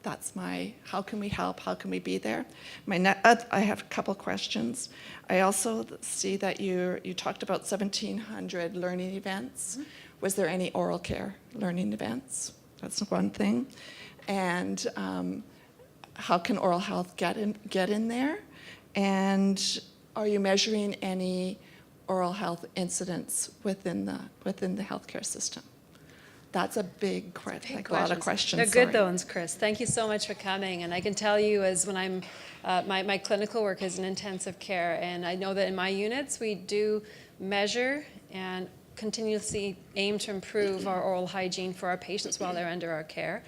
that's my, how can we help? How can we be there? I have a couple questions. I also see that you talked about 1,700 learning events. Mm-hmm. Was there any oral care learning events? That's one thing. And how can oral health get in there? And are you measuring any oral health incidents within the healthcare system? That's a big question. A lot of questions. They're good ones, Chris. Thank you so much for coming. And I can tell you, as when I'm, my clinical work is in intensive care, and I know that in my units we do measure and continuously aim to improve our oral hygiene for our patients while they're under our care.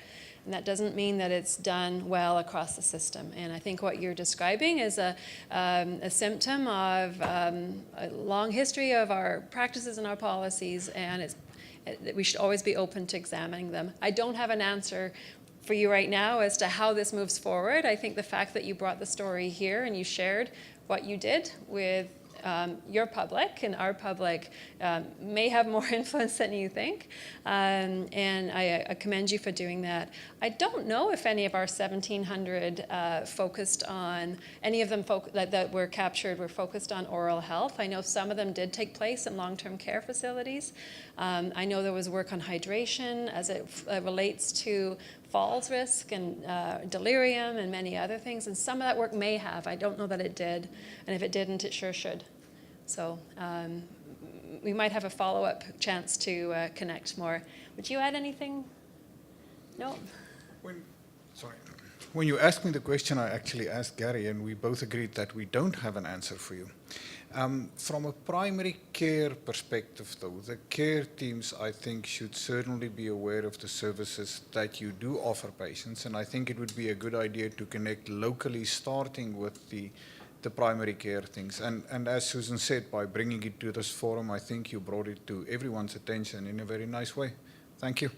And that doesn't mean that it's done well across the system. And I think what you're describing is a symptom of a long history of our practices and our policies, and we should always be open to examining them. I don't have an answer for you right now as to how this moves forward. I think the fact that you brought the story here and you shared what you did with your public and our public may have more influence than you think, and I commend you for doing that. I don't know if any of our 1,700 focused on, any of them that were captured were focused on oral health. I know some of them did take place in long-term care facilities. I know there was work on hydration as it relates to falls risk and delirium and many other things, and some of that work may have. I don't know that it did, and if it didn't, it sure should. So we might have a follow-up chance to connect more. Would you add anything? No? When you asked me the question, I actually asked Gary, and we both agreed that we don't have an answer for you. From a primary care perspective, though, the care teams, I think, should certainly be aware of the services that you do offer patients, and I think it would be a good idea to connect locally, starting with the primary care things. And as Susan said, by bringing it to this forum, I think you brought it to everyone's attention in a very nice way. Thank you.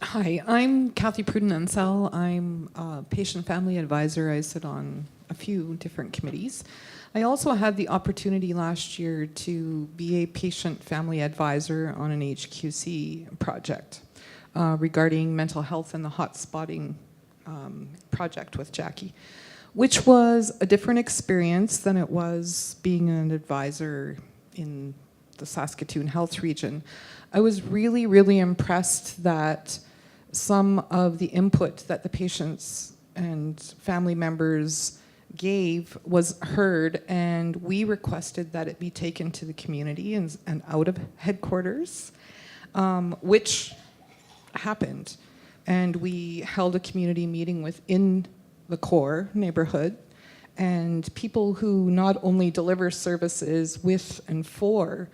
Hi, I'm Kathy Pruden-Ansell. I'm a patient family advisor. I sit on a few different committees. I also had the opportunity last year to be a patient family advisor on an HQC project regarding mental health and the hot spotting project with Jackie, which was a different experience than it was being an advisor in the Saskatoon Health region. I was really, really impressed that some of the input that the patients and family members gave was heard, and we requested that it be taken to the community and out of headquarters, which happened. And we held a community meeting within the core neighborhood, and people who not only deliver services with and for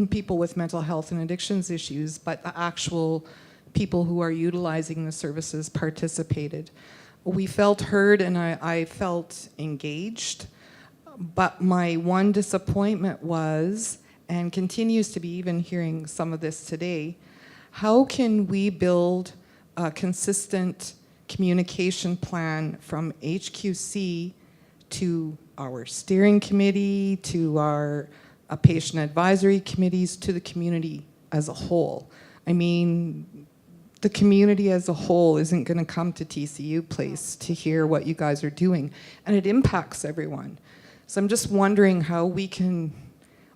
people with mental health and addictions issues, but the actual people who are utilizing the services participated. We felt heard and I felt engaged, but my one disappointment was, and continues to be even hearing some of this today, how can we build a consistent communication plan from HQC to our steering committee, to our patient advisory committees, to the community as a whole? I mean, the community as a whole isn't going to come to TCU Place to hear what you guys are doing, and it impacts everyone. So I'm just wondering how we can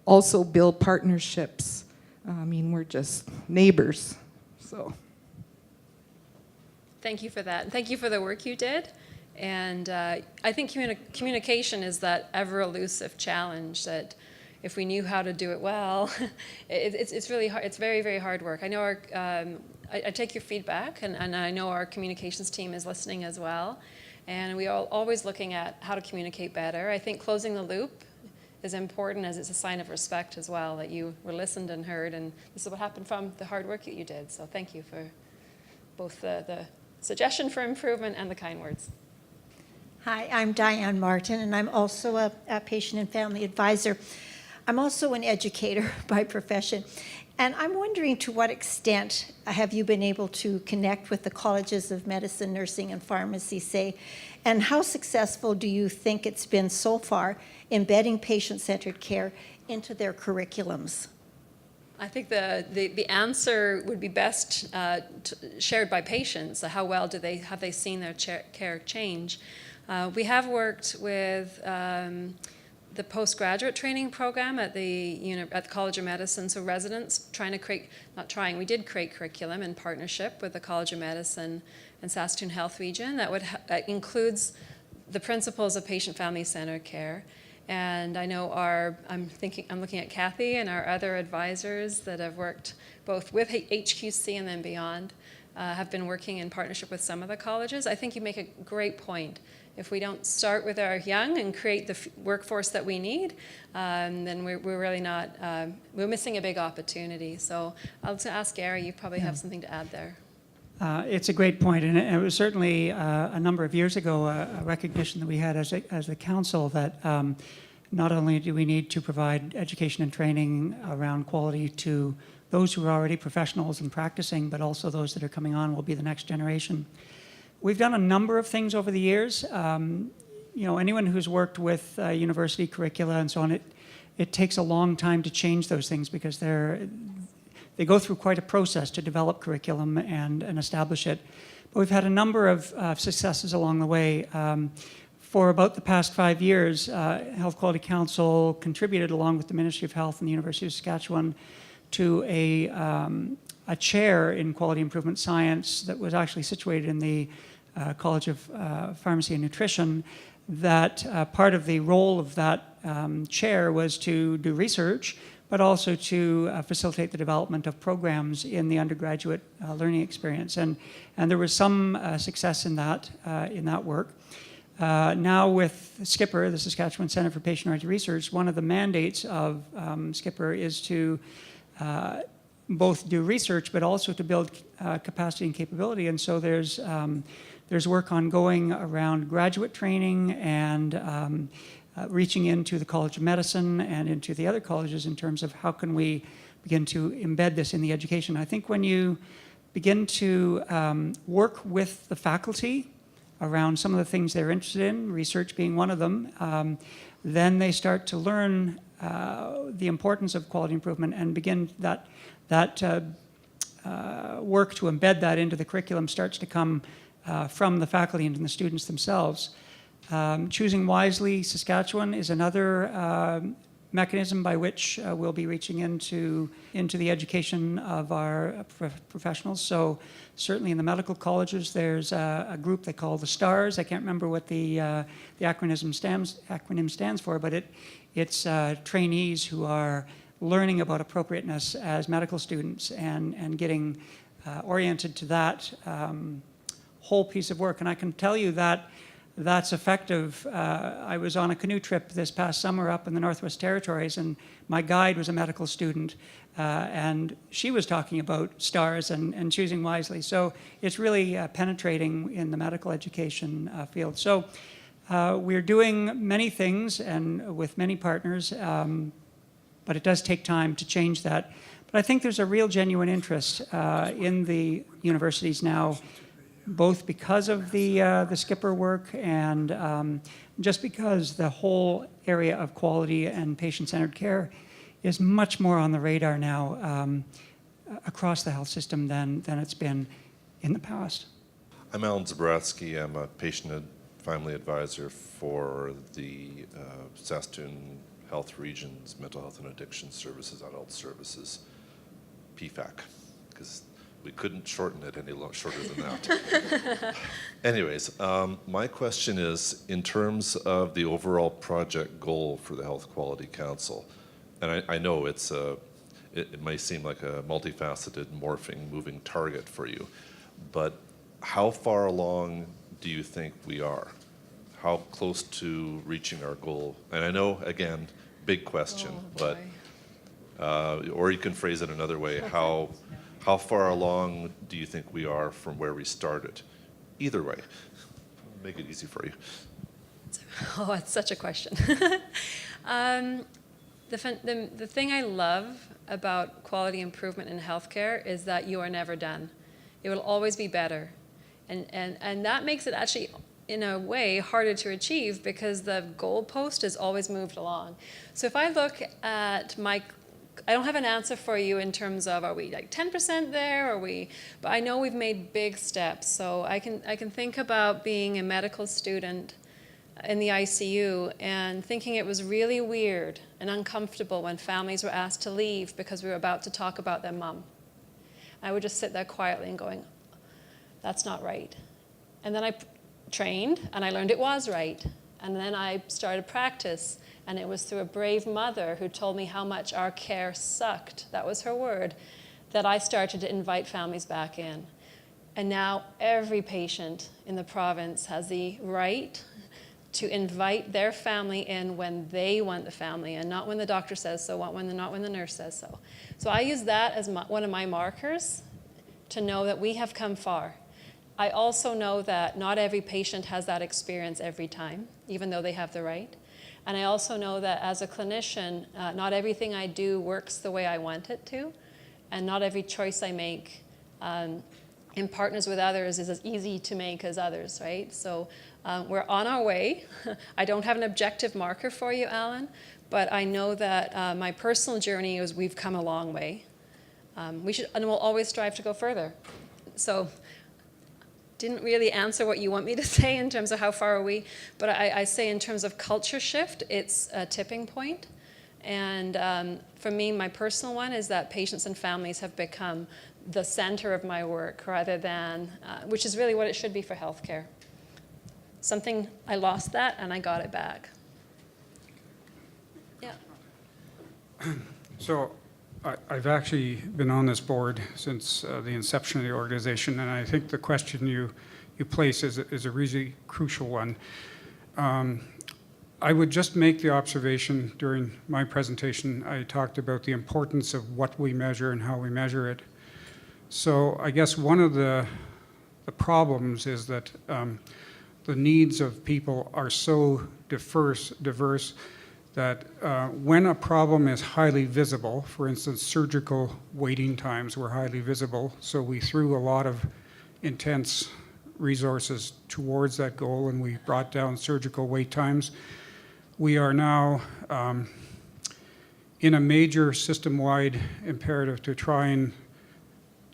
also build partnerships. I mean, we're just neighbors, so. Thank you for that. And thank you for the work you did. And I think communication is that ever elusive challenge that if we knew how to do it well, it's really hard. It's very, very hard work. I know I take your feedback, and I know our communications team is listening as well. And we are always looking at how to communicate better. I think closing the loop is important, as it's a sign of respect as well, that you were listened and heard, and this is what happened from the hard work that you did. So thank you for both the suggestion for improvement and the kind words. Hi, I'm Diane Martin, and I'm also a patient and family advisor. I'm also an educator by profession, and I'm wondering to what extent have you been able to connect with the colleges of medicine, nursing, and pharmacy, say, and how successful do you think it's been so far embedding patient-centered care into their curriculums? I think the answer would be best shared by patients. How well have they seen their care change? We have worked with the postgraduate training program at the College of Medicine, so residents we did create curriculum in partnership with the College of Medicine and Saskatoon Health Region that includes the principles of patient-family-centered care. And I know I'm looking at Kathy and our other advisors that have worked both with HQC and then beyond, have been working in partnership with some of the colleges. I think you make a great point. If we don't start with our young and create the workforce that we need, then we're really not, we're missing a big opportunity. So I'll ask Gary, you probably have something to add there. It's a great point, and it was certainly a number of years ago a recognition that we had as a council that not only do we need to provide education and training around quality to those who are already professionals and practicing, but also those that are coming on will be the next generation. We've done a number of things over the years. Anyone who's worked with university curricula and so on, it takes a long time to change those things because they go through quite a process to develop curriculum and establish it. But we've had a number of successes along the way. For about the past 5 years, Health Quality Council contributed, along with the Ministry of Health and the University of Saskatchewan, to a chair in quality improvement science that was actually situated in the College of Pharmacy and Nutrition. That part of the role of that chair was to do research, but also to facilitate the development of programs in the undergraduate learning experience. And there was some success in that work. Now with SCIPR, the Saskatchewan Centre for Patient-Oriented Research, one of the mandates of SCIPR is to both do research, but also to build capacity and capability. And so there's work ongoing around graduate training and reaching into the College of Medicine and into the other colleges in terms of how can we begin to embed this in the education. I think when you begin to work with the faculty around some of the things they're interested in, research being one of them, then they start to learn the importance of quality improvement and begin that work to embed that into the curriculum starts to come from the faculty and the students themselves. Choosing Wisely Saskatchewan is another mechanism by which we'll be reaching into the education of our professionals. So certainly in the medical colleges, there's a group they call the STARS. I can't remember what the acronym stands for, but it's trainees who are learning about appropriateness as medical students and getting oriented to that whole piece of work. And I can tell you that that's effective. I was on a canoe trip this past summer up in the Northwest Territories, and my guide was a medical student, and she was talking about STARS and choosing wisely. So it's really penetrating in the medical education field. So we're doing many things and with many partners, but it does take time to change that. But I think there's a real genuine interest in the universities now, both because of the Skipper work and just because the whole area of quality and patient-centered care is much more on the radar now across the health system than it's been in the past. I'm Alan Zabratsky. I'm a patient and family advisor for the Saskatoon Health Region's Mental Health and Addiction Services, Adult Services, PFAC, because we couldn't shorten it any shorter than that. Anyways, my question is, in terms of the overall project goal for the Health Quality Council, and I know it may seem like a multifaceted, morphing, moving target for you, but how far along do you think we are? How close to reaching our goal? And I know, again, big question, but or you can phrase it another way. How far along do you think we are from where we started? Either way, make it easy for you. Oh, that's such a question. The thing I love about quality improvement in healthcare is that you are never done. It will always be better. And that makes it actually, in a way, harder to achieve because the goalpost is always moved along. So if I look at I don't have an answer for you in terms of, are we like 10% there, but I know we've made big steps. So I can think about being a medical student in the ICU and thinking it was really weird and uncomfortable when families were asked to leave because we were about to talk about their mom. I would just sit there quietly and going, that's not right. And then I trained and I learned it was right. And then I started practice, and it was through a brave mother who told me how much our care sucked, that was her word, that I started to invite families back in. And now every patient in the province has the right to invite their family in when they want the family in, not when the doctor says so, not when the nurse says so. So I use that as one of my markers to know that we have come far. I also know that not every patient has that experience every time, even though they have the right. And I also know that as a clinician, not everything I do works the way I want it to, and not every choice I make in partners with others is as easy to make as others, right? So we're on our way. I don't have an objective marker for you, Alan, but I know that my personal journey is we've come a long way. We should, and we'll always strive to go further. So didn't really answer what you want me to say in terms of how far are we, but I say in terms of culture shift, it's a tipping point. And for me, my personal one is that patients and families have become the center of my work rather than, which is really what it should be for healthcare. I lost that and I got it back. Yeah. So I've actually been on this board since the inception of the organization, and I think the question you place is a really crucial one. I would just make the observation during my presentation, I talked about the importance of what we measure and how we measure it. So I guess one of the problems is that the needs of people are so diverse that when a problem is highly visible, for instance, surgical waiting times were highly visible, so we threw a lot of intense resources towards that goal and we brought down surgical wait times. We are now in a major system-wide imperative to try and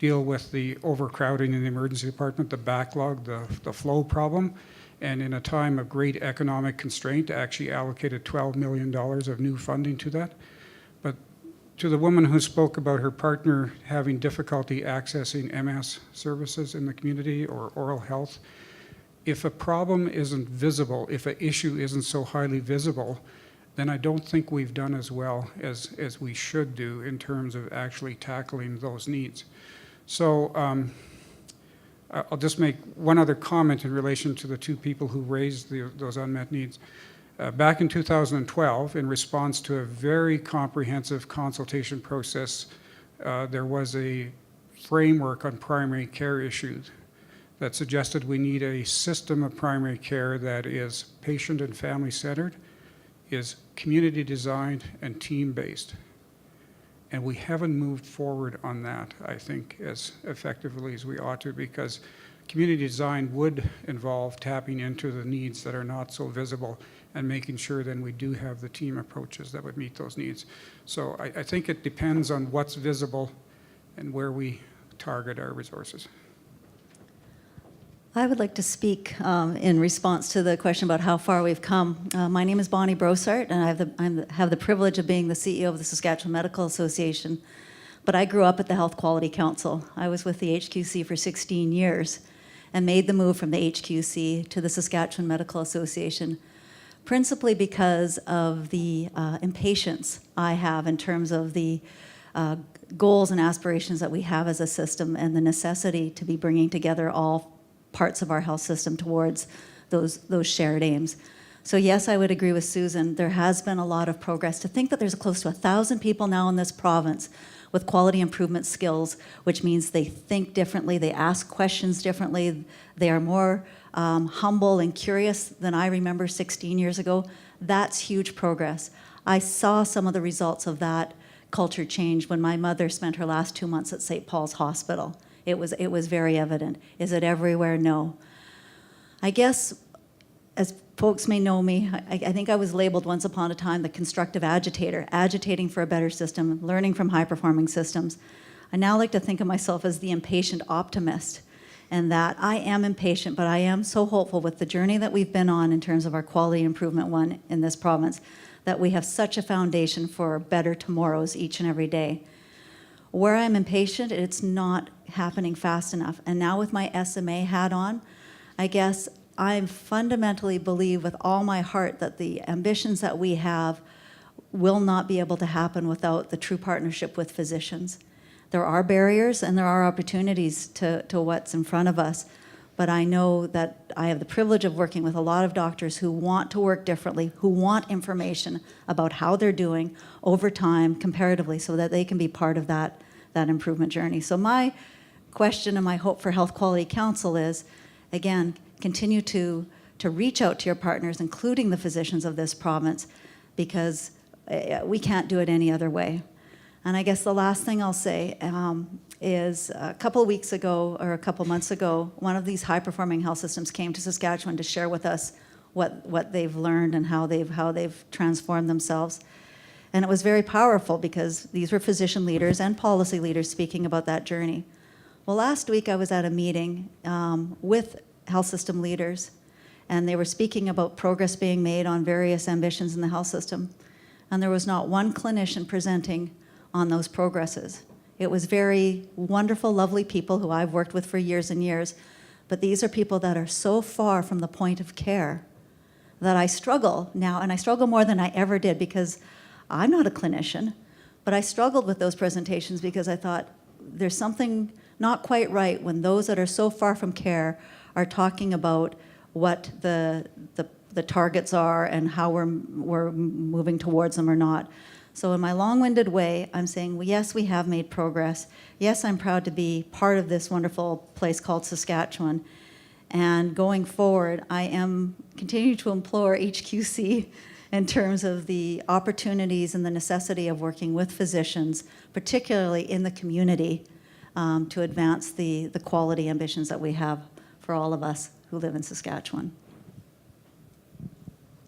deal with the overcrowding in the emergency department, the backlog, the flow problem. And in a time of great economic constraint, actually allocated $12 million of new funding to that. But to the woman who spoke about her partner having difficulty accessing MS services in the community or oral health, if a problem isn't visible, if an issue isn't so highly visible, then I don't think we've done as well as we should do in terms of actually tackling those needs. So I'll just make one other comment in relation to the two people who raised those unmet needs. Back in 2012, in response to a very comprehensive consultation process, there was a framework on primary care issues that suggested we need a system of primary care that is patient and family centered, is community designed and team based. And we haven't moved forward on that, I think, as effectively as we ought to, because community design would involve tapping into the needs that are not so visible and making sure then we do have the team approaches that would meet those needs. So I think it depends on what's visible and where we target our resources. I would like to speak in response to the question about how far we've come. My name is Bonnie Brossart, and I have the privilege of being the CEO of the Saskatchewan Medical Association. But I grew up at the Health Quality Council. I was with the HQC for 16 years and made the move from the HQC to the Saskatchewan Medical Association, principally because of the impatience I have in terms of the goals and aspirations that we have as a system and the necessity to be bringing together all parts of our health system towards those shared aims. So yes, I would agree with Susan. There has been a lot of progress. To think that there's close to 1,000 people now in this province with quality improvement skills, which means they think differently, they ask questions differently, they are more humble and curious than I remember 16 years ago, that's huge progress. I saw some of the results of that culture change when my mother spent her last 2 months at St. Paul's Hospital. It was very evident. Is it everywhere? No. I guess, as folks may know me, I think I was labeled once upon a time the constructive agitator, agitating for a better system, learning from high-performing systems. I now like to think of myself as the impatient optimist, and that I am impatient, but I am so hopeful with the journey that we've been on in terms of our quality improvement one in this province, that we have such a foundation for better tomorrows each and every day. Where I'm impatient, it's not happening fast enough. And now with my SMA hat on, I guess I fundamentally believe with all my heart that the ambitions that we have will not be able to happen without the true partnership with physicians. There are barriers and there are opportunities to what's in front of us, but I know that I have the privilege of working with a lot of doctors who want to work differently, who want information about how they're doing over time comparatively so that they can be part of that improvement journey. So my question and my hope for Health Quality Council is, again, continue to reach out to your partners, including the physicians of this province, because we can't do it any other way. And I guess the last thing I'll say is a couple weeks ago or a couple months ago, one of these high-performing health systems came to Saskatchewan to share with us what they've learned and how they've transformed themselves. And it was very powerful because these were physician leaders and policy leaders speaking about that journey. Well, last week I was at a meeting with health system leaders, and they were speaking about progress being made on various ambitions in the health system. And there was not one clinician presenting on those progresses. It was very wonderful, lovely people who I've worked with for years and years, but these are people that are so far from the point of care that I struggle now, and I struggle more than I ever did because I'm not a clinician, but I struggled with those presentations because I thought there's something not quite right when those that are so far from care are talking about what the targets are and how we're moving towards them or not. So in my long-winded way, I'm saying, well, yes, we have made progress. Yes, I'm proud to be part of this wonderful place called Saskatchewan. And going forward, I am continuing to implore HQC in terms of the opportunities and the necessity of working with physicians, particularly in the community, to advance the quality ambitions that we have for all of us who live in Saskatchewan.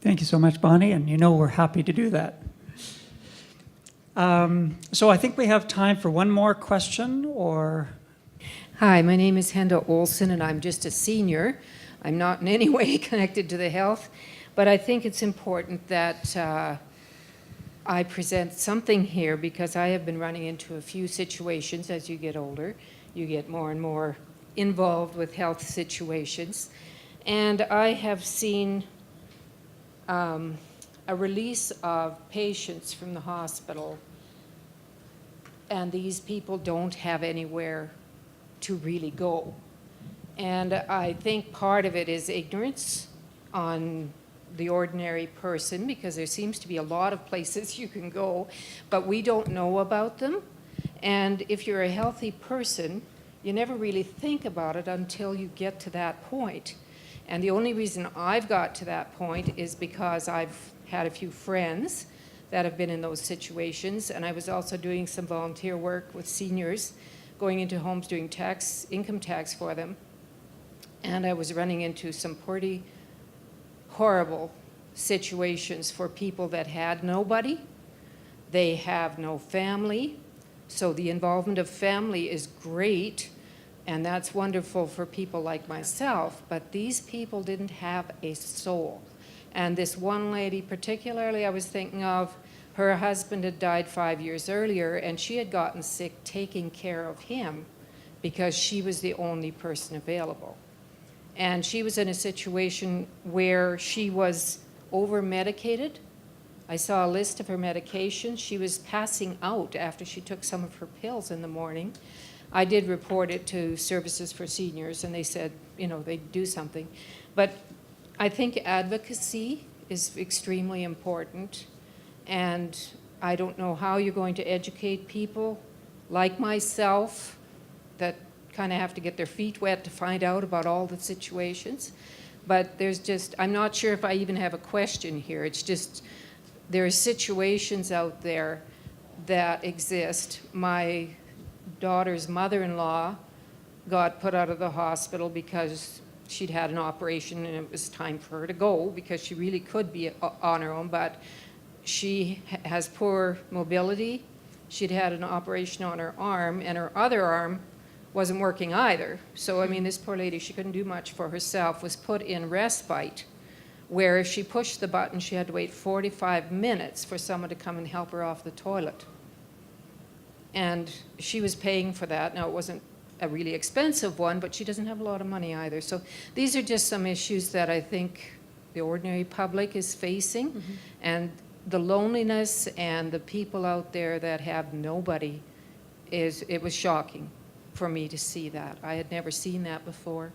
Thank you so much, Bonnie, and you know we're happy to do that. So I think we have time for one more question, or... Hi, my name is Kendel Olson, and I'm just a senior. I'm not in any way connected to the health, but I think it's important that I present something here because I have been running into a few situations as you get older. You get more and more involved with health situations, and I have seen a release of patients from the hospital, and these people don't have anywhere to really go. And I think part of it is ignorance on the ordinary person, because there seems to be a lot of places you can go, but we don't know about them. And if you're a healthy person, you never really think about it until you get to that point. And the only reason I've got to that point is because I've had a few friends that have been in those situations, and I was also doing some volunteer work with seniors, going into homes doing income tax for them. And I was running into some pretty horrible situations for people that had nobody. They have no family. So the involvement of family is great, and that's wonderful for people like myself, but these people didn't have a soul. And this one lady particularly I was thinking of, her husband had died 5 years earlier, and she had gotten sick taking care of him because she was the only person available. And she was in a situation where she was over-medicated. I saw a list of her medications. She was passing out after she took some of her pills in the morning. I did report it to Services for Seniors, and they said, you know, they'd do something. But I think advocacy is extremely important, and I don't know how you're going to educate people like myself that kind of have to get their feet wet to find out about all the situations. But there's just, I'm not sure if I even have a question here. It's just, there are situations out there that exist. My daughter's mother-in-law got put out of the hospital because she'd had an operation and it was time for her to go because she really could be on her own, but she has poor mobility. She'd had an operation on her arm, and her other arm wasn't working either. So, I mean, this poor lady, she couldn't do much for herself, was put in respite, where if she pushed the button, she had to wait 45 minutes for someone to come and help her off the toilet. And she was paying for that. Now, it wasn't a really expensive one, but she doesn't have a lot of money either. So these are just some issues that I think the ordinary public is facing. Mm-hmm. And the loneliness and the people out there that have nobody, it was shocking for me to see that. I had never seen that before.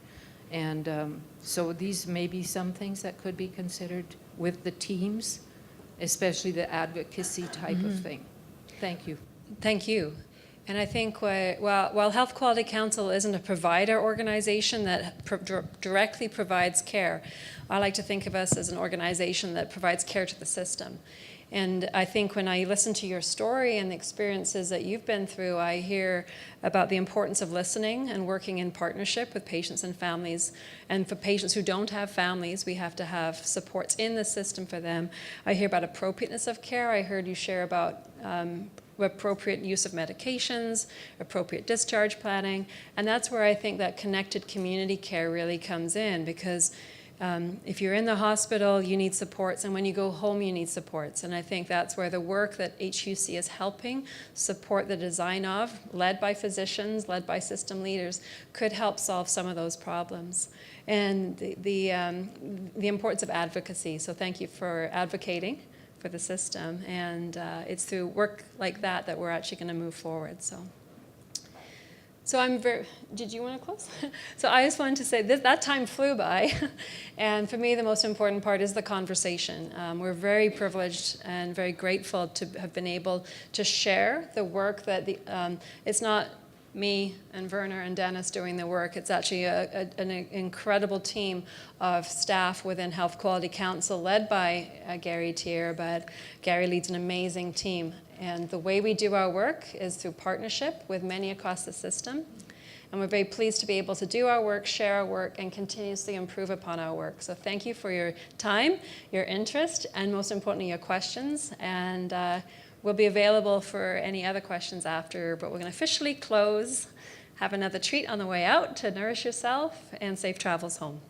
And so these may be some things that could be considered with the teams, especially the advocacy type of thing. Thank you. Thank you. And I think while Health Quality Council isn't a provider organization that directly provides care, I like to think of us as an organization that provides care to the system. And I think when I listen to your story and the experiences that you've been through, I hear about the importance of listening and working in partnership with patients and families. And for patients who don't have families, we have to have supports in the system for them. I hear about appropriateness of care. I heard you share about appropriate use of medications, appropriate discharge planning, and that's where I think that connected community care really comes in, because if you're in the hospital, you need supports, and when you go home, you need supports. And I think that's where the work that HUC is helping support the design of, led by physicians, led by system leaders, could help solve some of those problems. And the importance of advocacy, so thank you for advocating for the system, and it's through work like that that we're actually going to move forward. So I'm very, did you want to close? So I just wanted to say that time flew by, and for me the most important part is the conversation. We're very privileged and very grateful to have been able to share the work that it's not me and Werner and Dennis doing the work. It's actually an incredible team of staff within Health Quality Council led by Gary Tier, but Gary leads an amazing team. And the way we do our work is through partnership with many across the system. And we're very pleased to be able to do our work, share our work, and continuously improve upon our work. So thank you for your time, your interest, and most importantly, your questions. And we'll be available for any other questions after, but we're going to officially close. Have another treat on the way out to nourish yourself, and safe travels home.